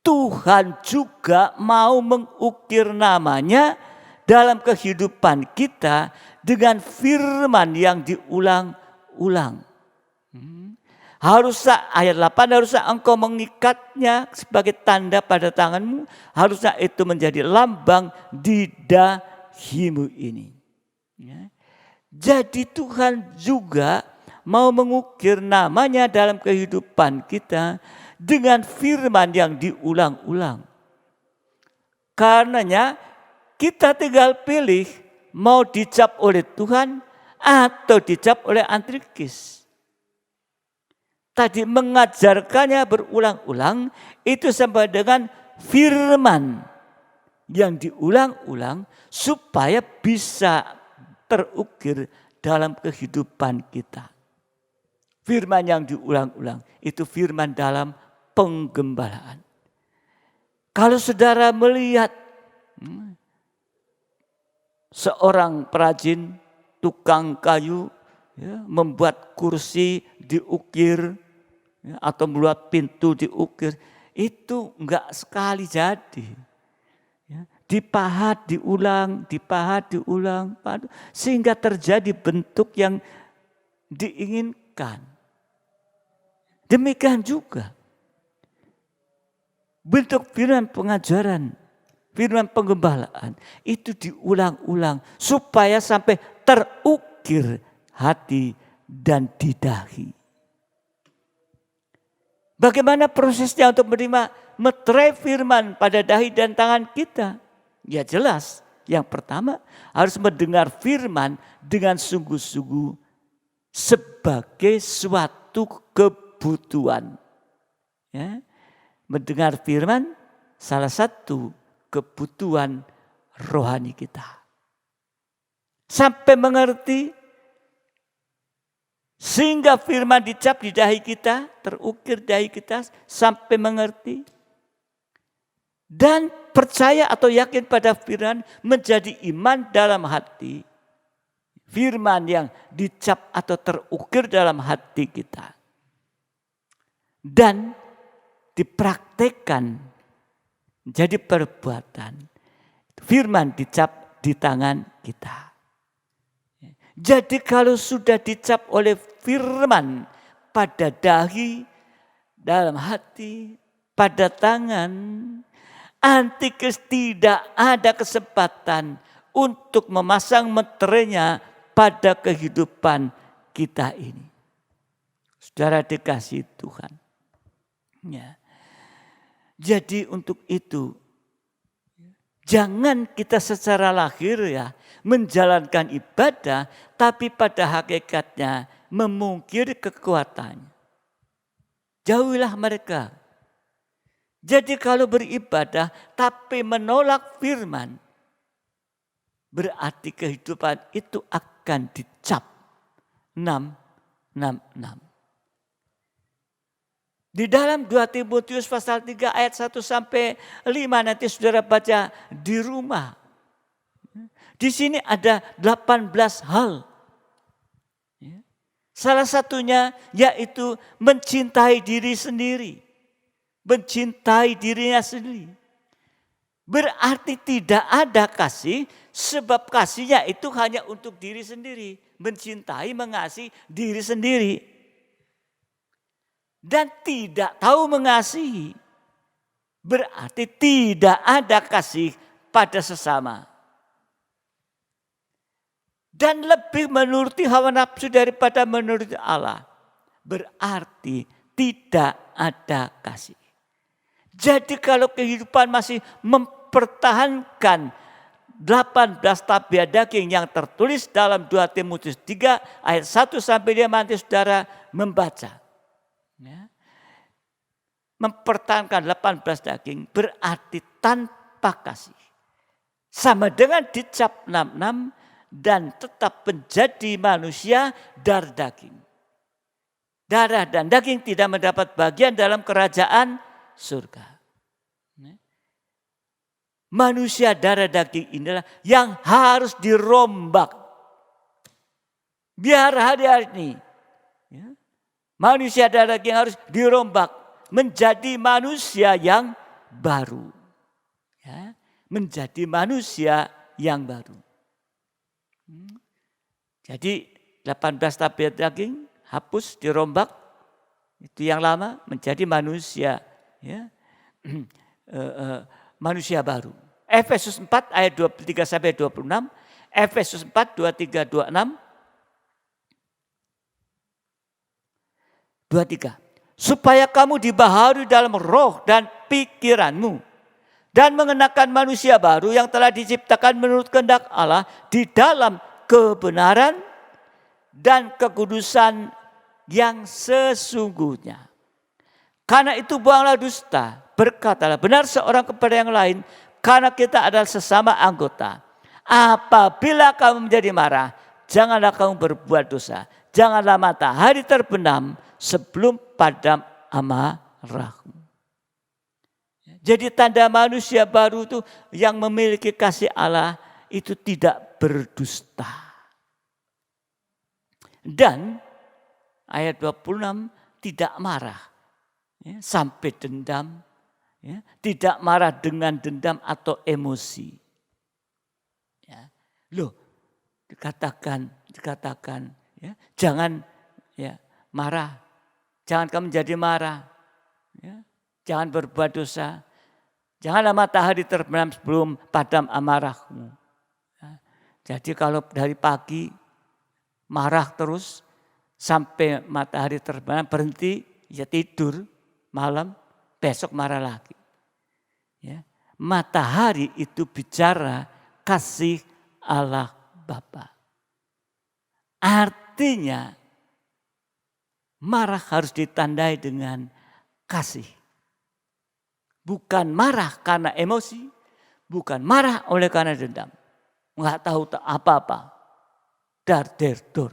Tuhan juga mau mengukir namanya dalam kehidupan kita dengan firman yang diulang-ulang. Haruslah ayat 8, haruslah engkau mengikatnya sebagai tanda pada tanganmu. Haruslah itu menjadi lambang di dahimu ini. Ya. Jadi Tuhan juga mau mengukir namanya dalam kehidupan kita dengan firman yang diulang-ulang. Karenanya kita tinggal pilih mau dicap oleh Tuhan atau dicap oleh antikris. Tadi mengajarkannya berulang-ulang itu sama dengan firman yang diulang-ulang supaya bisa terukir dalam kehidupan kita. Firman yang diulang-ulang itu firman dalam penggembalaan. Kalau saudara melihat seorang perajin, tukang kayu, ya, membuat kursi diukir, ya, atau membuat pintu diukir, itu enggak sekali jadi. Ya, dipahat, diulang, sehingga terjadi bentuk yang diinginkan. Demikian juga bentuk firman pengajaran, firman penggembalaan itu diulang-ulang supaya sampai terukir hati dan di dahi. Bagaimana prosesnya untuk menerima meterai firman pada dahi dan tangan kita? Ya jelas, yang pertama harus mendengar firman dengan sungguh-sungguh sebagai suatu kebutuhan. Ya. Mendengar firman salah satu kebutuhan rohani kita. Sampai mengerti sehingga firman dicap di dahi kita, terukir dahi kita sampai mengerti. Dan percaya atau yakin pada firman menjadi iman dalam hati. Firman yang dicap atau terukir dalam hati kita. Dan dipraktekkan jadi perbuatan. Firman dicap di tangan kita. Jadi kalau sudah dicap oleh firman pada dahi, dalam hati, pada tangan, antikris tidak ada kesempatan untuk memasang meterainya pada kehidupan kita ini. Saudara dikasih Tuhan. Ya. Jadi untuk itu jangan kita secara lahir ya menjalankan ibadah tapi pada hakikatnya memungkiri kekuatannya. Jauhilah mereka. Jadi kalau beribadah tapi menolak firman berarti kehidupan itu akan dicap 666. Di dalam 2 Timotius pasal 3 ayat 1 sampai 5 nanti saudara baca di rumah. Di sini ada 18 hal. Salah satunya yaitu mencintai diri sendiri. Mencintai dirinya sendiri. Berarti tidak ada kasih sebab kasihnya itu hanya untuk diri sendiri. Mencintai, mengasihi diri sendiri. Dan tidak tahu mengasihi, berarti tidak ada kasih pada sesama. dan lebih menuruti hawa nafsu daripada menuruti Allah, berarti tidak ada kasih. Jadi kalau kehidupan masih mempertahankan 18 tabiat daging yang tertulis dalam 2 Timotius 3 ayat 1 sampai 5, nanti saudara membaca. Ya. Mempertahankan 18 daging berarti tanpa kasih. Sama dengan dicap 66 dan tetap menjadi manusia darah daging. Darah dan daging tidak mendapat bagian dalam kerajaan surga. Manusia darah daging inilah yang harus dirombak. Biar hari-hari ini manusia darah daging harus dirombak menjadi manusia yang baru. Ya, menjadi manusia yang baru. Jadi 18 tabiat daging hapus, dirombak. Itu yang lama menjadi manusia, ya, manusia baru. Efesus 4 ayat 23 sampai 26. Efesus 4 23 26. 23. Supaya kamu dibaharui dalam roh dan pikiranmu dan mengenakan manusia baru yang telah diciptakan menurut kehendak Allah di dalam kebenaran dan kekudusan yang sesungguhnya. Karena itu buanglah dusta, berkatalah benar seorang kepada yang lain, karena kita adalah sesama anggota. Apabila kamu menjadi marah, janganlah kamu berbuat dosa. Janganlah matahari terbenam sebelum padam amarahmu. Jadi tanda manusia baru itu yang memiliki kasih Allah itu tidak berdusta. Dan ayat 26 tidak marah, ya, sampai dendam, ya, tidak marah dengan dendam atau emosi. Ya. Loh, dikatakan, ya, jangan, ya, marah, jangan kamu jadi marah, ya, jangan berbuat dosa, janganlah matahari terbenam sebelum padam amarahmu. Ya. Jadi kalau dari pagi marah terus sampai matahari terbenam, berhenti, ya tidur, malam, besok marah lagi. Ya. Matahari itu bicara kasih Allah Bapa. Artinya marah harus ditandai dengan kasih. Bukan marah karena emosi, bukan marah oleh karena dendam. Enggak tahu apa-apa. Dar der dor.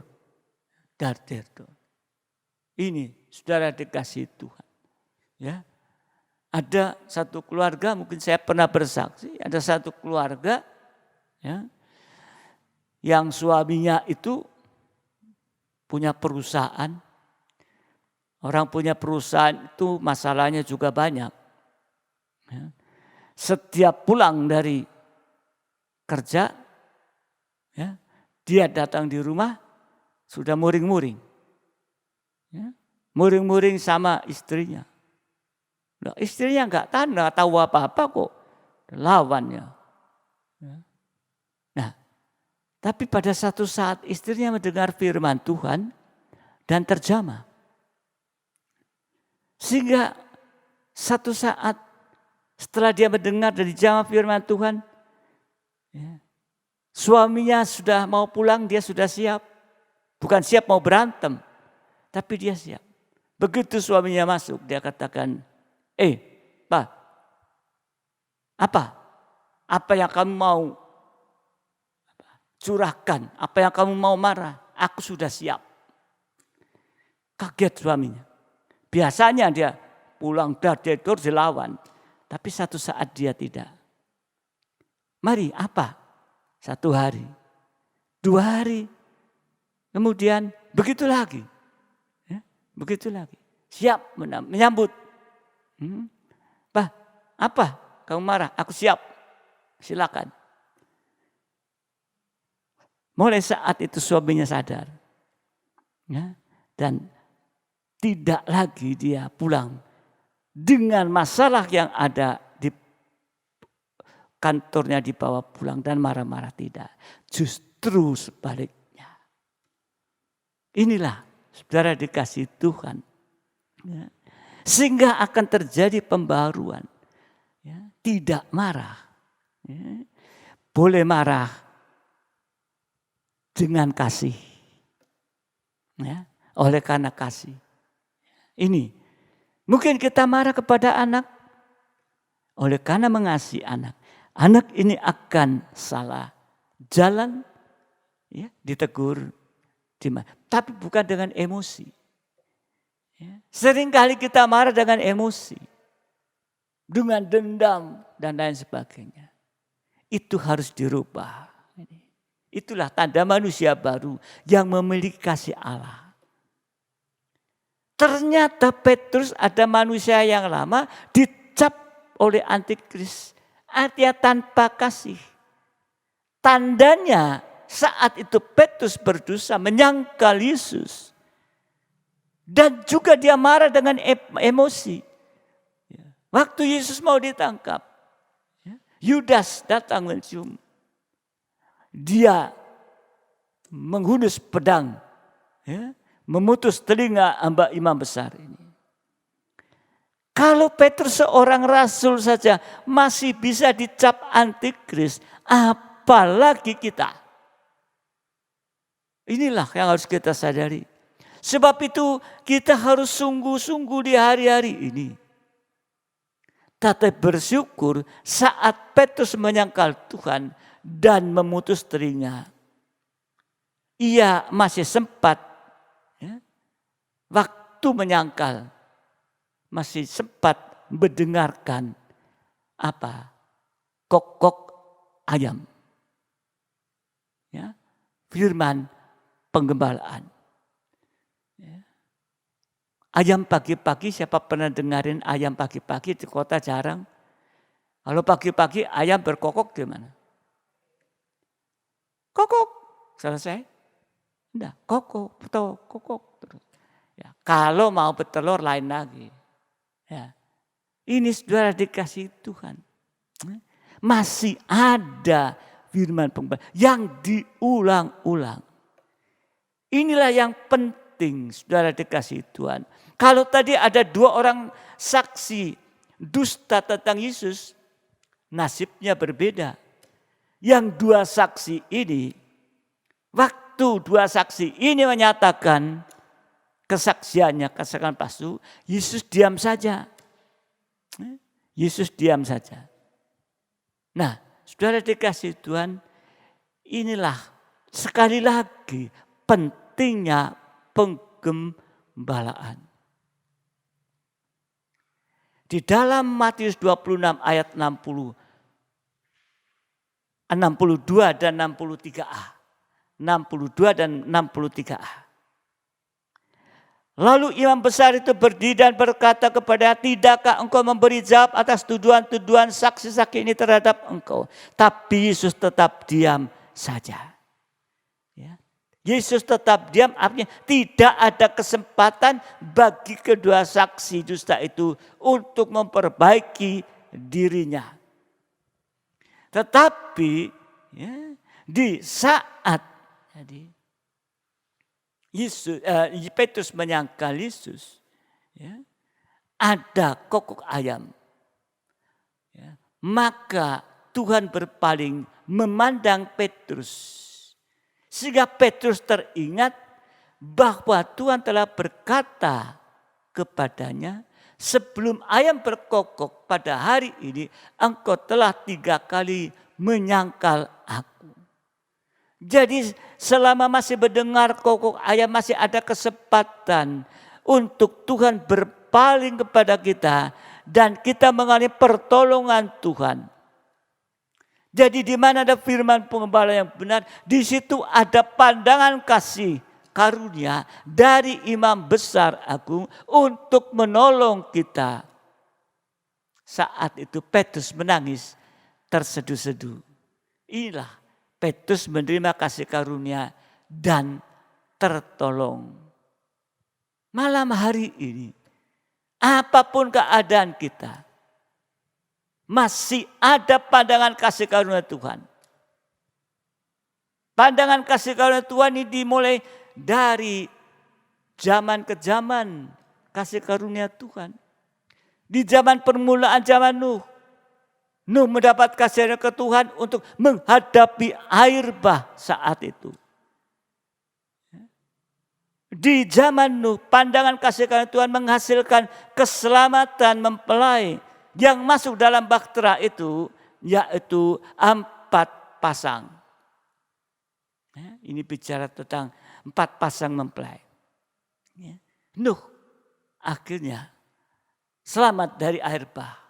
Ini saudara dikasih Tuhan. Ya. Ada satu keluarga, mungkin saya pernah bersaksi, ada satu keluarga, ya, yang suaminya itu punya perusahaan. Orang punya perusahaan itu masalahnya juga banyak. Ya. Setiap pulang dari kerja, ya, dia datang di rumah sudah muring-muring. Ya. Muring-muring sama istrinya. Nah, istrinya enggak tahu apa-apa kok. Lawannya. Ya. Nah, tapi pada satu saat istrinya mendengar firman Tuhan dan terjamah. Sehingga satu saat setelah dia mendengar dari dijamah firman Tuhan, ya, suaminya sudah mau pulang, dia sudah siap. Bukan siap mau berantem, tapi dia siap. Begitu suaminya masuk, dia katakan, Pak, apa yang kamu mau curahkan, apa yang kamu mau marah, aku sudah siap. Kaget suaminya. Biasanya dia pulang dar-der-dor dilawan, tapi satu saat dia tidak. Mari, apa? 1 hari, 2 hari, kemudian begitu lagi. Ya, begitu lagi. Siap menyambut. Pak, apa? Kamu marah? Aku siap. Silakan. Mulai saat itu suaminya sadar. Ya, dan tidak lagi dia pulang dengan masalah yang ada di kantornya dibawa pulang dan marah-marah, tidak. Justru justru sebaliknya. Inilah saudara dikasih Tuhan. Ya. Sehingga akan terjadi pembaruan. Ya. Tidak marah. Ya. Boleh marah dengan kasih. Ya. Oleh karena kasih. Ini. Mungkin kita marah kepada anak. Oleh karena mengasihi anak. Anak ini akan salah jalan. Ya, ditegur. Tapi bukan dengan emosi. Ya. Seringkali kita marah dengan emosi. Dengan dendam dan lain sebagainya. Itu harus dirubah. Itulah tanda manusia baru yang memiliki kasih Allah. Ternyata Petrus ada manusia yang lama dicap oleh antikris. Artinya tanpa kasih. Tandanya saat itu Petrus berdosa menyangkal Yesus. Dan juga dia marah dengan emosi. Waktu Yesus mau ditangkap. Yudas datang mencium. Dia menghunus pedang. Memutus telinga hamba imam besar ini. Kalau Petrus seorang rasul saja masih bisa dicap antikris, apalagi kita. Inilah yang harus kita sadari. Sebab itu kita harus sungguh-sungguh di hari-hari ini. Tetapi bersyukur saat Petrus menyangkal Tuhan dan memutus telinga. Ia masih sempat waktu menyangkal. Masih sempat mendengarkan kok-kok ayam. Ya, firman penggembalaan. Ya. Ayam pagi-pagi, siapa pernah dengarin ayam pagi-pagi di kota jarang. Kalau pagi-pagi ayam berkokok gimana? Kokok, selesai. Enggak, kokok, betul, kokok terus. Ya, kalau mau bertelur lain lagi. Ya. Ini saudara dikasih Tuhan. Masih ada firman penggembalaan yang diulang-ulang. Inilah yang penting saudara dikasih Tuhan. Kalau tadi ada 2 orang saksi dusta tentang Yesus, nasibnya berbeda. Yang 2 saksi ini, waktu 2 saksi ini menyatakan kesaksiannya, kesaksian palsu, Yesus diam saja. Yesus diam saja. Nah, saudara dikasih Tuhan, inilah sekali lagi pentingnya penggembalaan. Di dalam Matius 26 ayat 62 dan 63a. 62 dan 63a. Lalu imam besar itu berdiri dan berkata kepada, tidakkah engkau memberi jawab atas tuduhan-tuduhan saksi-saksi ini terhadap engkau? Tapi Yesus tetap diam saja. Ya. Yesus tetap diam, artinya tidak ada kesempatan bagi kedua saksi dusta itu untuk memperbaiki dirinya. Tetapi ya, di saat Petrus menyangkal Yesus, ya, ada kokok ayam. Ya, maka Tuhan berpaling memandang Petrus. Sehingga Petrus teringat bahwa Tuhan telah berkata kepadanya, sebelum ayam berkokok pada hari ini, engkau telah 3 kali menyangkal aku. Jadi selama masih mendengar kokok ayam, masih ada kesempatan untuk Tuhan berpaling kepada kita dan kita mengalami pertolongan Tuhan. Jadi di mana ada firman penggembalaan yang benar, di situ ada pandangan kasih karunia dari imam besar agung untuk menolong kita. Saat itu Petrus menangis terseduh-seduh. Inilah Petrus menerima kasih karunia dan tertolong. Malam hari ini, apapun keadaan kita, masih ada pandangan kasih karunia Tuhan. Pandangan kasih karunia Tuhan ini dimulai dari zaman ke zaman kasih karunia Tuhan. Di zaman permulaan zaman Nuh mendapat kasih karunia ke Tuhan untuk menghadapi air bah saat itu. Di zaman Nuh, pandangan kasih karunia Tuhan menghasilkan keselamatan mempelai yang masuk dalam bahtera itu, yaitu 4 pasang. Ini bicara tentang 4 pasang mempelai. Nuh akhirnya selamat dari air bah.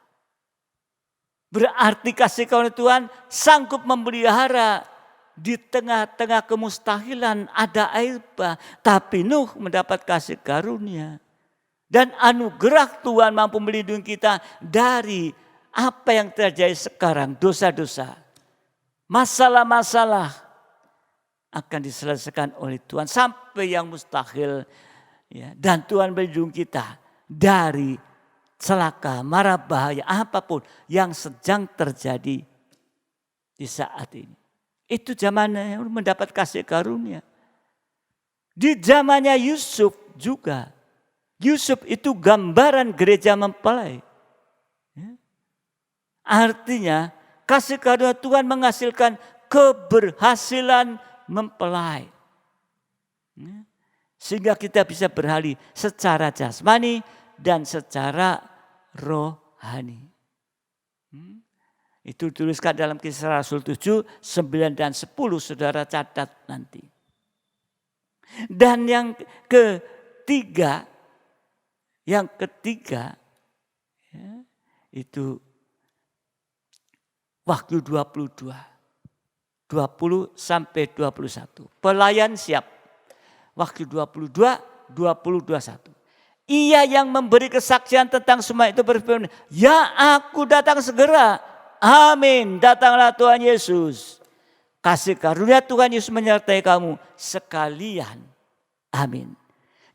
Berarti kasih karunia Tuhan sanggup memelihara di tengah-tengah kemustahilan ada air bah. Tapi Nuh mendapat kasih karunia. Dan anugerah Tuhan mampu melindungi kita dari apa yang terjadi sekarang. Dosa-dosa. Masalah-masalah akan diselesaikan oleh Tuhan. Sampai yang mustahil. Ya, dan Tuhan melindungi kita dari celaka, mara bahaya apapun yang sedang terjadi di saat ini. Itu zamannya mendapat kasih karunia. Di zamannya Yusuf juga. Yusuf itu gambaran gereja mempelai. Artinya kasih karunia Tuhan menghasilkan keberhasilan mempelai. Sehingga kita bisa beralih secara jasmani dan secara rohani. Itu tuliskan dalam Kisah Rasul 7, 9 dan 10, saudara catat nanti. Dan yang ketiga ya, itu Wahyu 22, 20 sampai 21. Pelayan siap. Wahyu 22, 20, 21. Ia yang memberi kesaksian tentang semua itu berfirman, ya aku datang segera. Amin, datanglah Tuhan Yesus. Kasih karunia Tuhan Yesus menyertai kamu sekalian. Amin.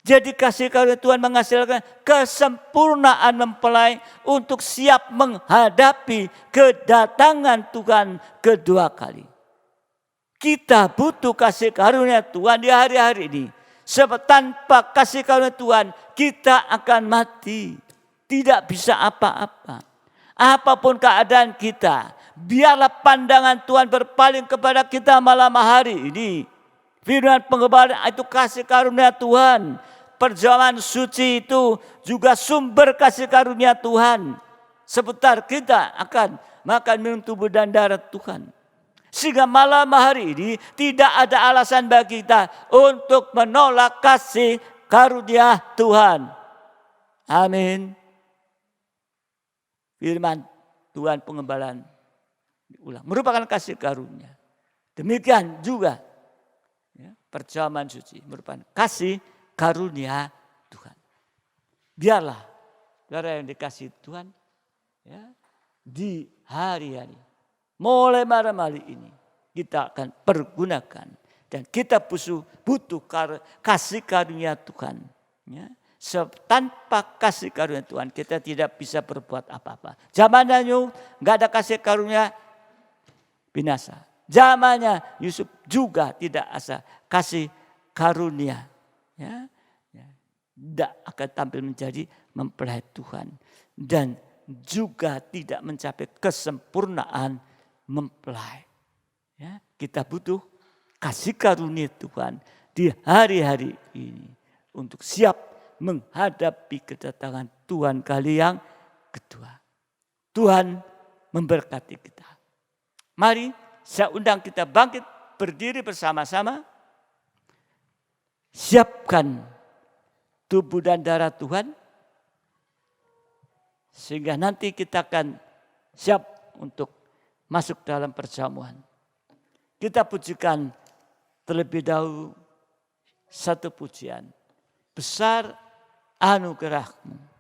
Jadi kasih karunia Tuhan menghasilkan kesempurnaan mempelai untuk siap menghadapi kedatangan Tuhan kedua kali. Kita butuh kasih karunia Tuhan di hari-hari ini. Sebab tanpa kasih karunia Tuhan kita akan mati. Tidak bisa apa-apa. Apapun keadaan kita, biarlah pandangan Tuhan berpaling kepada kita malam hari ini. Firman pengembalaan itu kasih karunia Tuhan. Perjamuan suci itu juga sumber kasih karunia Tuhan. Sebentar kita akan makan minum tubuh dan darah Tuhan. Sehingga malam hari ini tidak ada alasan bagi kita untuk menolak kasih karunia Tuhan. Amin. Firman Tuhan pengembalaan diulang. Merupakan kasih karunia. Demikian juga perjamuan suci merupakan kasih karunia Tuhan. Biarlah saudara yang dikasih Tuhan di hari-hari. Mulai malam hari ini kita akan pergunakan. Dan kita butuh kasih karunia Tuhan. Tanpa kasih karunia Tuhan kita tidak bisa berbuat apa-apa. Zamannya Nuh nggak ada kasih karunia, binasa. Zamannya Yusuf juga tidak ada kasih karunia. Tidak akan tampil menjadi mempelai Tuhan. Dan juga tidak mencapai kesempurnaan mempelai. Kita butuh kasih karunia Tuhan di hari-hari ini. Untuk siap menghadapi kedatangan Tuhan kali yang kedua. Tuhan memberkati kita. Mari saya undang kita bangkit berdiri bersama-sama. Siapkan tubuh dan darah Tuhan. Sehingga nanti kita akan siap untuk masuk dalam perjamuan. Kita pujikan terlebih dahulu satu pujian. Besar anugerah-Mu.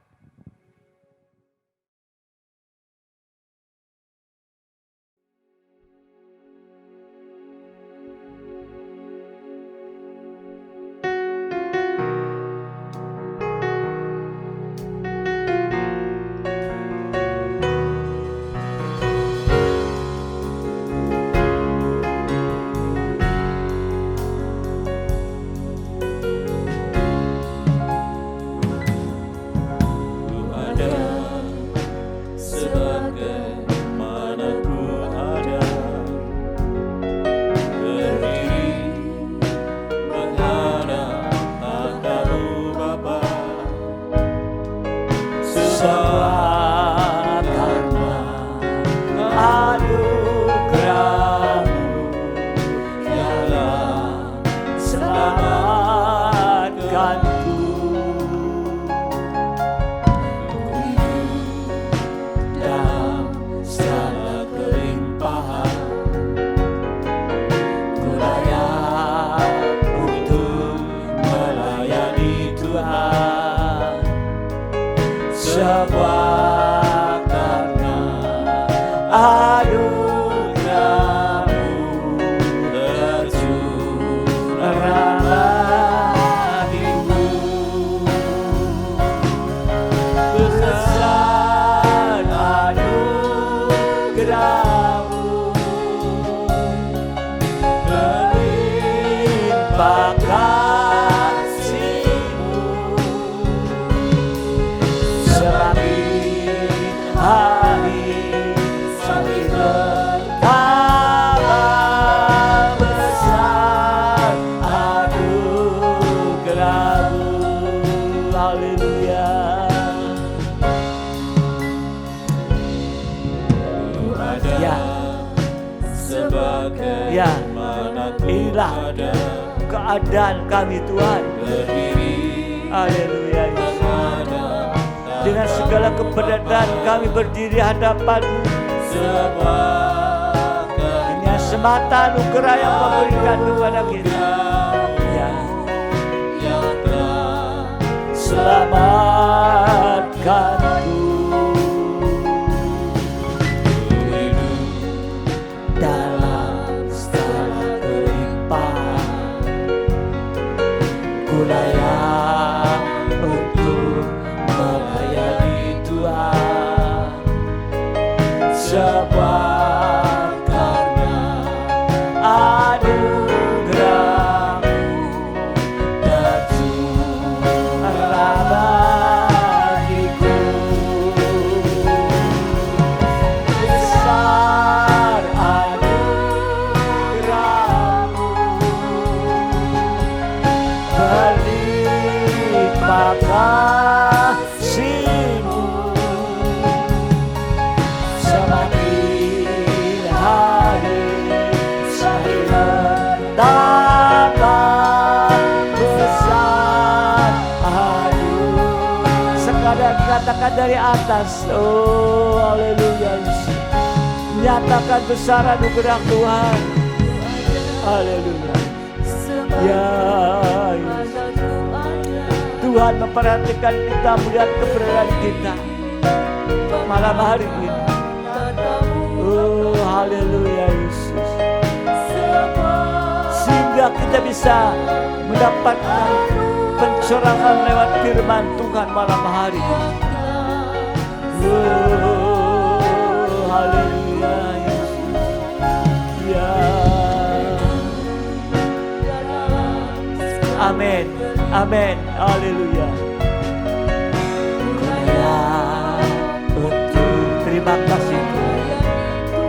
Sebab karena anugerah-Mu tercurahlah hatiku. Besar anugerah-Mu, berlimpah kasih-Mu, semakin hari semakin bertambah besar anugerah-Mu. Haleluya. Ku ada Ya. sebagaimana Ku Inilah ada, keadaan kami Tuhan. berdiri Haleluya. menghadap Dengan segala keberadaan kami berdiri hadapan-Mu. sebab Hanya semata anugerah yang Kau berikan kepada kita. Ya. yang telah Selamatkanku hidup dalam segala kelimpahan. Ku layak untuk melayani Tuhan, sebab karena anugerah-Mu tercurah bagiku. Besar anugerah-Mu, berlimpah kasih-Mu, semakin hari semakin bertambah besar. Sekadar katakan dari atas, oh haleluya, nyatakan besar anugerah Tuhan. Haleluya. Ya Yesus. Tuhan memperhatikan kita, melihat keberadaan kita malam hari ini. Oh haleluya Yesus. Sehingga kita bisa mendapatkan pencurahan lewat firman Tuhan malam hari ini. Oh haleluya Yesus. Ya. Amin. Amin. Haleluya. Terima kasih Tuhan.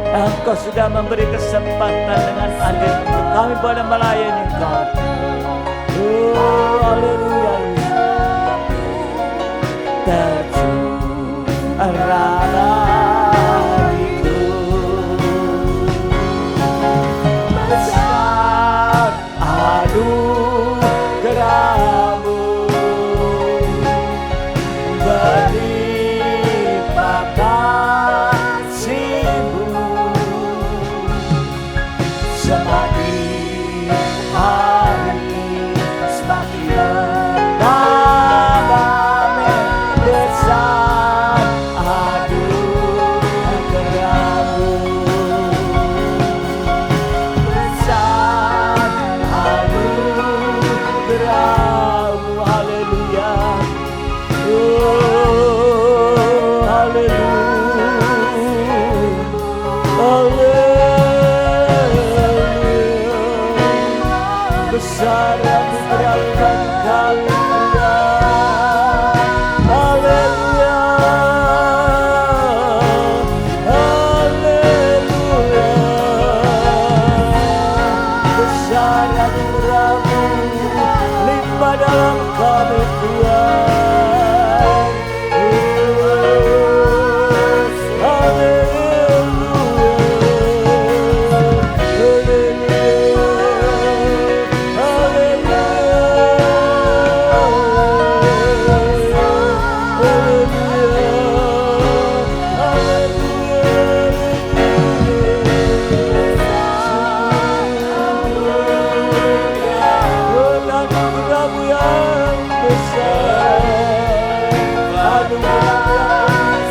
Engkau sudah memberi kesempatan dengan adil untuk kami boleh melayani Engkau. Oh haleluya. Tercurah hatiku. Besar anugerah-Mu, berlimpah kasih-Mu, semakin hari semakin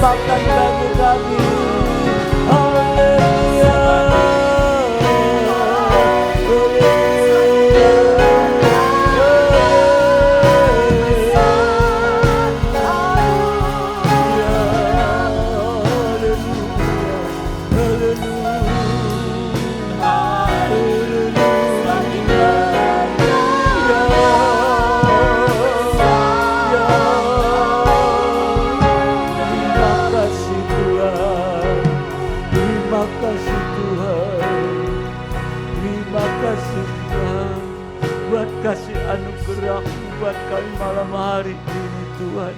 makan bagi kami. Haleluya. Kasih anugerah-Mu buat kami malam hari ini Tuhan.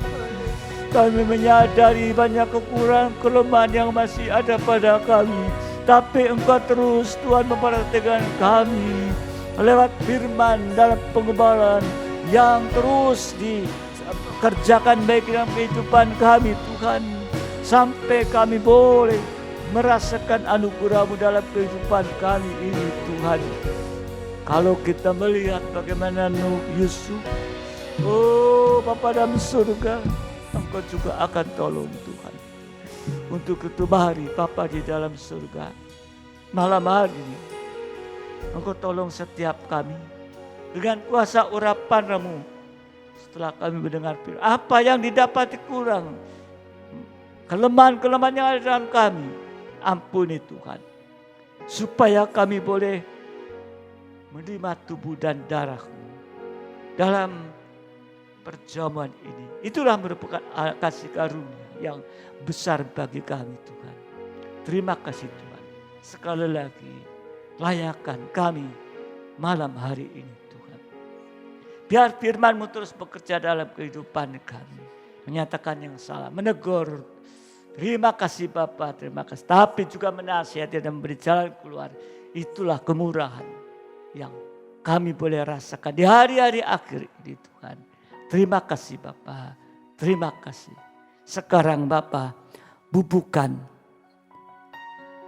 Kami menyadari banyak kekurangan kelemahan yang masih ada pada kami, tapi Engkau terus Tuhan memperhatikan kami lewat firman dalam pengebalan yang terus dikerjakan baik dalam kehidupan kami Tuhan, sampai kami boleh merasakan anugerah-Mu dalam kehidupan kami ini Tuhan. Kalau kita melihat bagaimana Yusuf, oh Bapa dalam surga, Engkau juga akan tolong Tuhan. Untuk itu mari Bapa di dalam surga, malam hari ini Engkau tolong setiap kami dengan kuasa urapan-Mu. Setelah kami mendengar firman, apa yang didapati kurang, kelemahan-kelemahan yang ada dalam kami, ampuni Tuhan. Supaya kami boleh menerima tubuh dan darah-Mu dalam perjamuan ini. Itulah merupakan kasih karunia yang besar bagi kami Tuhan. Terima kasih Tuhan. Sekali lagi layakan kami malam hari ini Tuhan. Biar firman-Mu terus bekerja dalam kehidupan kami. Menyatakan yang salah, menegur. Terima kasih Bapa, terima kasih. Tapi juga menasihati dan memberi jalan keluar. Itulah kemurahan yang kami boleh rasakan di hari-hari akhir ini Tuhan. Terima kasih Bapa, terima kasih. Sekarang Bapa, bubuhkan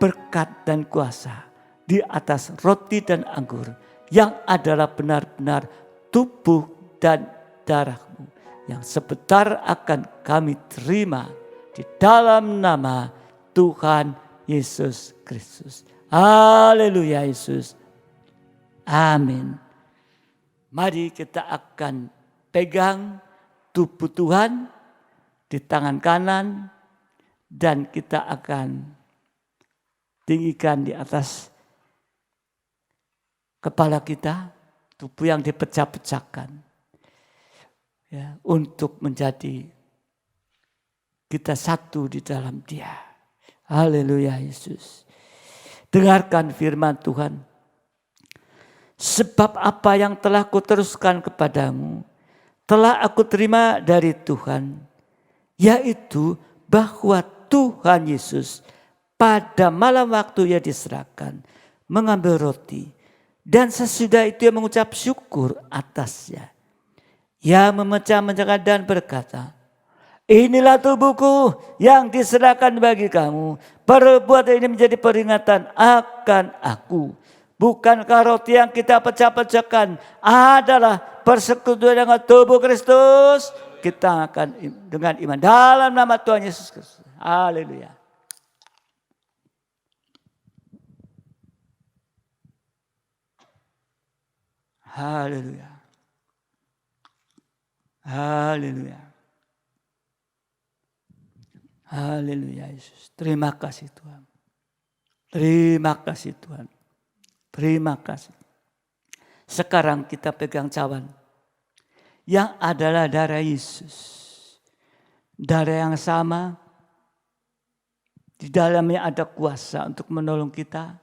berkat dan kuasa di atas roti dan anggur yang adalah benar-benar tubuh dan darah-Mu yang sebentar akan kami terima di dalam nama Tuhan Yesus Kristus. Haleluya Yesus. Amin. Mari kita akan pegang tubuh Tuhan di tangan kanan dan kita akan tinggikan di atas kepala kita, tubuh yang dipecah-pecahkan. Ya, untuk menjadi kita satu di dalam Dia. Haleluya Yesus. Dengarkan firman Tuhan. Sebab apa yang telah kuteruskan kepadamu, telah aku terima dari Tuhan, yaitu bahwa Tuhan Yesus pada malam waktu Ia diserahkan, mengambil roti, dan sesudah itu Ia mengucap syukur atasnya. Ia memecah-mecahkan dan berkata, inilah tubuhku yang diserahkan bagi kamu, perbuat ini menjadi peringatan akan aku. Bukankah roti yang kita pecah-pecahkan adalah persekutuan dengan tubuh Kristus? Kita akan dengan iman dalam nama Tuhan Yesus Kristus. Haleluya. Haleluya. Haleluya. Haleluya Yesus. Terima kasih Tuhan. Terima kasih Tuhan. Terima kasih. Sekarang kita pegang cawan yang adalah darah Yesus. Darah yang sama, di dalamnya ada kuasa untuk menolong kita.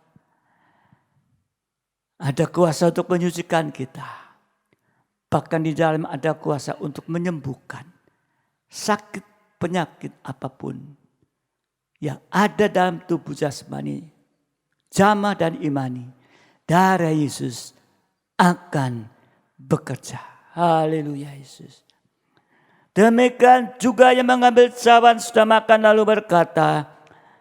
Ada kuasa untuk menyucikan kita. Bahkan di dalam ada kuasa untuk menyembuhkan sakit penyakit apapun yang ada dalam tubuh jasmani, jamah dan imani. Darah Yesus akan bekerja. Haleluya Yesus. Demikian juga yang mengambil cawan sudah makan lalu berkata,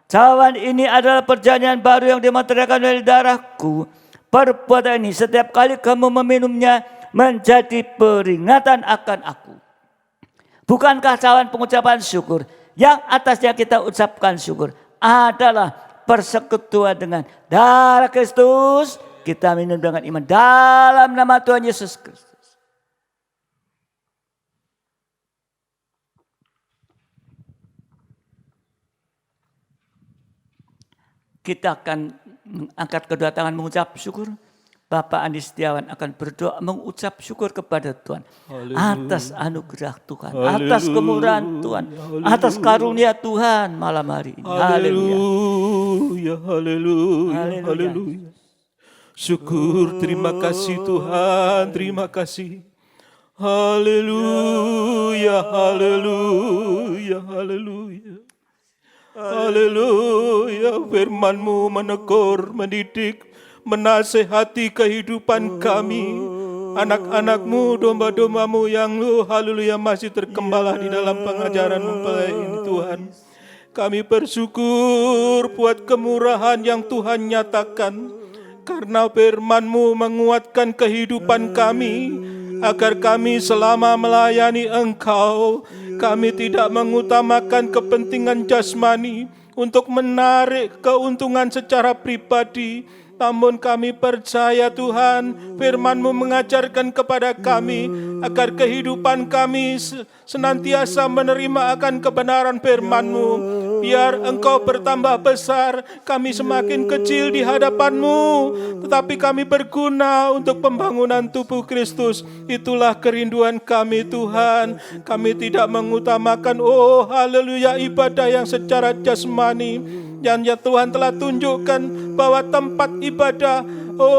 cawan ini adalah perjanjian baru yang dimateraikan oleh darahku. Perbuatan ini setiap kali kamu meminumnya menjadi peringatan akan aku. Bukankah cawan pengucapan syukur yang atasnya kita ucapkan syukur adalah persekutuan dengan darah Kristus. Kita minum dengan iman dalam nama Tuhan Yesus Kristus. Kita akan mengangkat kedua tangan mengucap syukur. Bapak Andi Setiawan akan berdoa mengucap syukur kepada Tuhan. Atas anugerah Tuhan. Atas kemurahan Tuhan. Atas karunia Tuhan malam hari ini. Haleluya, haleluya, haleluya. Syukur, terima kasih Tuhan, terima kasih. Haleluya, haleluya, haleluya. Haleluya, firman-Mu menegur, mendidik, menasehati kehidupan kami. Anak-anak-Mu, domba-domba-Mu yang haleluya masih tergembala di dalam pengajaran mempelai ini Tuhan. Kami bersyukur buat kemurahan yang Tuhan nyatakan. Karena firman-Mu menguatkan kehidupan kami. Agar kami selama melayani Engkau, kami tidak mengutamakan kepentingan jasmani untuk menarik keuntungan secara pribadi. Namun kami percaya Tuhan, firman-Mu mengajarkan kepada kami agar kehidupan kami senantiasa menerima akan kebenaran firman-Mu. Biar Engkau bertambah besar, kami semakin kecil di hadapan-Mu. Tetapi kami berguna untuk pembangunan tubuh Kristus. Itulah kerinduan kami Tuhan. Kami tidak mengutamakan, haleluya, ibadah yang secara jasmani. Dan ya Tuhan telah tunjukkan bahwa tempat ibadah,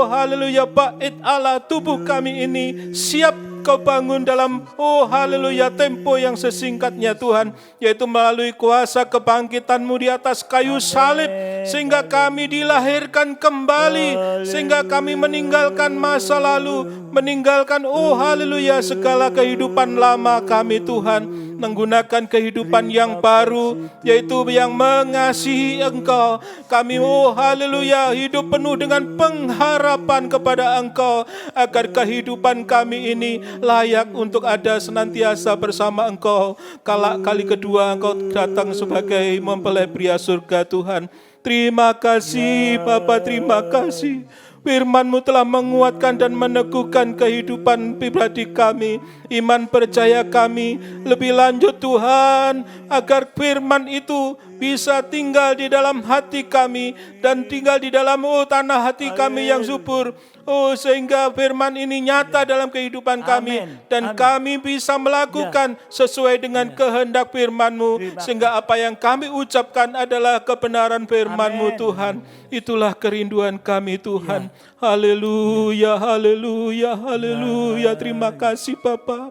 haleluya, bait Allah tubuh kami ini siap Kau bangun dalam, haleluya, tempo yang sesingkatnya Tuhan. Yaitu melalui kuasa kebangkitan-Mu di atas kayu salib. Sehingga kami dilahirkan kembali. Sehingga kami meninggalkan masa lalu. Meninggalkan, haleluya, segala kehidupan lama kami Tuhan. Menggunakan kehidupan yang baru, yaitu yang mengasihi Engkau. Kami, haleluya, hidup penuh dengan pengharapan kepada Engkau. Agar kehidupan kami ini layak untuk ada senantiasa bersama Engkau. Kali kedua Engkau datang sebagai mempelai pria surga Tuhan. Terima kasih Bapa, terima kasih. Firman-Mu telah menguatkan dan meneguhkan kehidupan pribadi kami, iman percaya kami. Lebih lanjut Tuhan, agar firman itu bisa tinggal di dalam hati kami dan tinggal di dalam tanah hati kami yang subur. Sehingga firman ini nyata dalam kehidupan kami. Dan kami bisa melakukan sesuai dengan kehendak firman-Mu. Sehingga apa yang kami ucapkan adalah kebenaran firman-Mu Tuhan. Itulah kerinduan kami Tuhan. Haleluya, haleluya, haleluya. Terima kasih Bapa.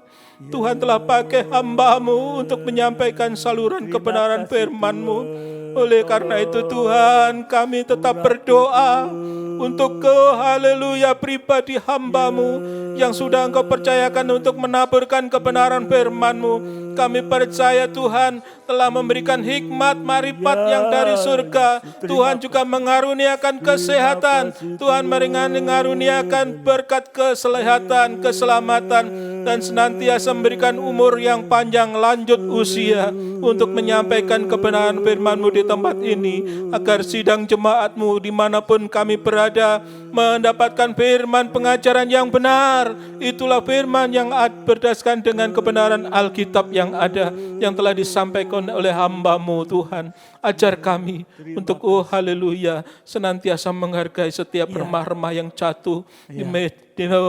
Tuhan telah pakai hamba-Mu untuk menyampaikan saluran kebenaran firman-Mu. Oleh karena itu Tuhan, kami tetap berdoa untuk haleluya pribadi hamba-Mu yang sudah Engkau percayakan untuk menaburkan kebenaran firman-Mu. Kami percaya Tuhan telah memberikan hikmat marifat yang dari surga. Tuhan juga mengaruniakan kesehatan. Tuhan mengaruniakan berkat kesehatan, keselamatan, dan senantiasa memberikan umur yang panjang, lanjut usia untuk menyampaikan kebenaran firman-Mu di tempat ini. Agar sidang jemaat-Mu dimanapun kami berada mendapatkan firman pengajaran yang benar. Itulah firman yang berdasarkan dengan kebenaran Alkitab yang ada, yang telah disampaikan oleh hamba-Mu Tuhan. Ajar kami untuk haleluya senantiasa menghargai setiap remah-remah yang jatuh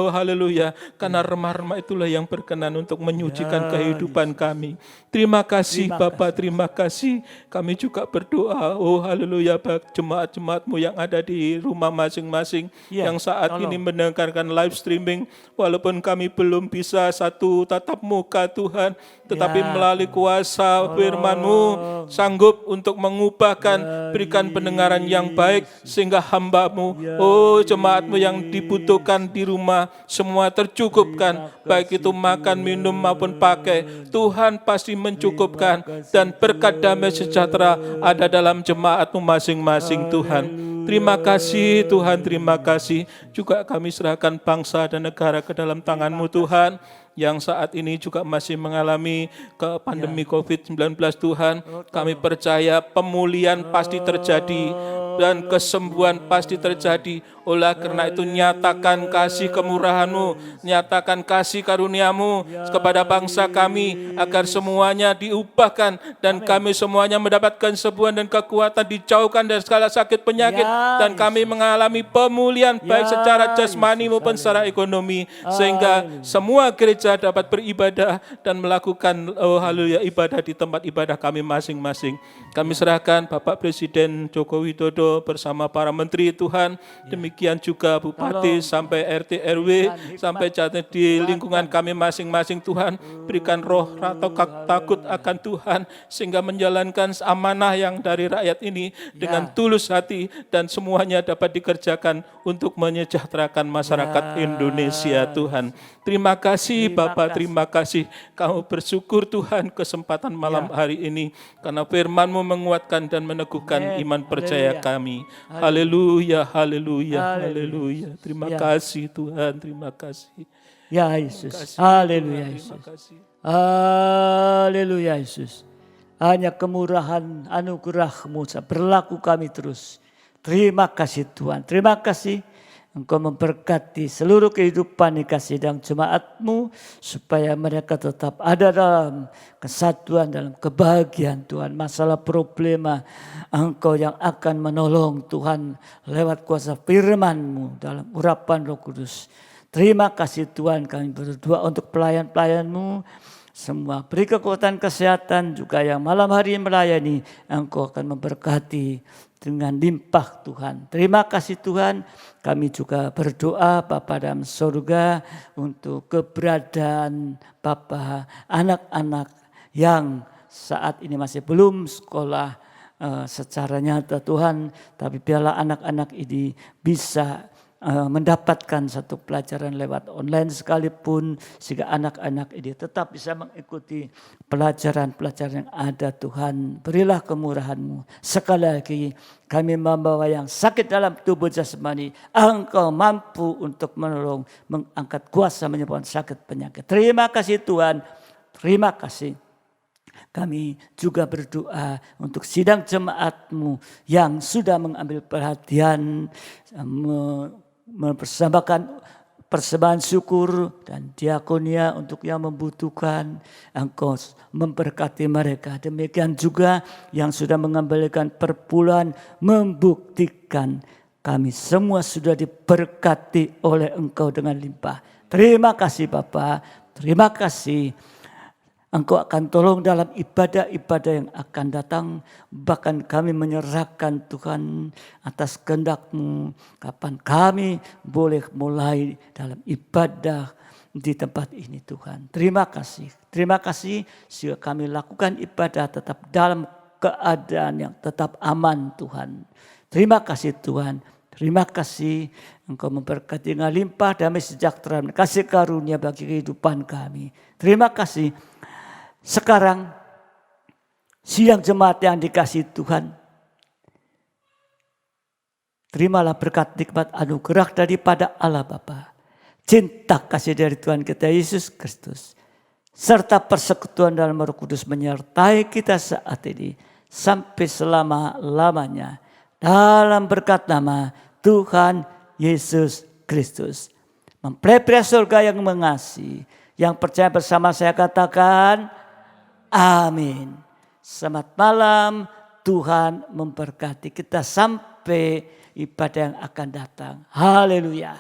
haleluya, karena remah-remah itulah yang berkenan untuk menyucikan kehidupan kami. Terima kasih Bapa, terima kasih. Kami juga berdoa, haleluya, jemaat-jemaat-Mu yang ada di rumah masing-masing, yang saat ini mendengarkan live streaming, walaupun kami belum bisa satu tatap muka Tuhan, tetapi melalui kuasa firman-Mu sanggup untuk mengubahkan, berikan pendengaran yang baik, sehingga hamba-Mu, jemaat-Mu yang dibutuhkan di rumah, semua tercukupkan, baik itu makan, minum maupun pakai. Tuhan pasti mencukupkan, dan berkat damai sejahtera ada dalam jemaat-Mu masing-masing Tuhan. Terima kasih Tuhan, terima kasih. Juga kami serahkan bangsa dan negara ke dalam tangan-Mu Tuhan, yang saat ini juga masih mengalami pandemi COVID-19 Tuhan. Kami percaya pemulihan pasti terjadi dan kesembuhan pasti terjadi. Oleh karena itu nyatakan kasih kemurahan-Mu, nyatakan kasih karunia-Mu kepada bangsa kami, agar semuanya diubahkan dan kami semuanya mendapatkan sembuhan dan kekuatan, dijauhkan dari segala sakit penyakit, dan kami mengalami pemulihan baik secara jasmani maupun secara ekonomi, sehingga semua gereja dapat beribadah dan melakukan haleluya ibadah di tempat ibadah kami masing-masing. Kami serahkan Bapak Presiden Joko Widodo bersama para menteri Tuhan, demikian juga Bupati sampai RT RW sampai jatuh di lingkungan kami masing-masing Tuhan. Berikan roh atau takut akan Tuhan, sehingga menjalankan amanah yang dari rakyat ini dengan tulus hati, dan semuanya dapat dikerjakan untuk menyejahterakan masyarakat Indonesia Tuhan. Terima kasih Bapak, terima kasih. Kami bersyukur Tuhan kesempatan malam hari ini, karena firman-Mu menguatkan dan meneguhkan iman percaya kami. Haleluya, haleluya, haleluya. Terima kasih Tuhan, terima kasih. Ya Yesus, haleluya Yesus. Haleluya Yesus. Hanya kemurahan anugerah-Mu berlaku kami terus. Terima kasih Tuhan, terima kasih. Engkau memberkati seluruh kehidupan dikasih dan jemaat-Mu, supaya mereka tetap ada dalam kesatuan, dalam kebahagiaan Tuhan. Masalah problema Engkau yang akan menolong Tuhan lewat kuasa firman-Mu dalam urapan Roh Kudus. Terima kasih Tuhan, kami berdoa untuk pelayan-pelayan-Mu semua. Beri kekuatan kesehatan juga yang malam hari melayani. Engkau akan memberkati dengan limpah Tuhan. Terima kasih Tuhan. Kami juga berdoa Bapa dalam surga untuk keberadaan Bapa anak-anak yang saat ini masih belum sekolah secara nyata Tuhan. Tapi biarlah anak-anak ini bisa mendapatkan satu pelajaran lewat online sekalipun, sehingga anak-anak ini tetap bisa mengikuti pelajaran-pelajaran yang ada Tuhan. Berilah kemurahan-Mu. Sekali lagi kami membawa yang sakit dalam tubuh jasmani, Engkau mampu untuk menolong, mengangkat kuasa menyembuhkan sakit penyakit. Terima kasih Tuhan, terima kasih. Kami juga berdoa untuk sidang jemaat-Mu yang sudah mengambil perhatian, mempersembahkan persembahan syukur dan diakonia untuk yang membutuhkan. Engkau memberkati mereka. Demikian juga yang sudah mengembalikan perpuluhan, membuktikan kami semua sudah diberkati oleh Engkau dengan limpah. Terima kasih Bapa, terima kasih. Engkau akan tolong dalam ibadah-ibadah yang akan datang. Bahkan kami menyerahkan Tuhan atas kehendak-Mu. Kapan kami boleh mulai dalam ibadah di tempat ini Tuhan. Terima kasih. Terima kasih sehingga kami lakukan ibadah tetap dalam keadaan yang tetap aman Tuhan. Terima kasih Tuhan. Terima kasih Engkau memberkati dengan limpah damai sejahtera, kasih karunia bagi kehidupan kami. Terima kasih. Sekarang sidang jemaat yang dikasihi Tuhan, terimalah berkat nikmat anugerah daripada Allah Bapa, cinta kasih dari Tuhan kita Yesus Kristus, serta persekutuan dalam Roh Kudus menyertai kita saat ini sampai selama-lamanya, dalam berkat nama Tuhan Yesus Kristus. Mempelai surga yang mengasihi, yang percaya bersama saya katakan amin. Selamat malam, Tuhan memberkati kita sampai ibadah yang akan datang. Haleluya.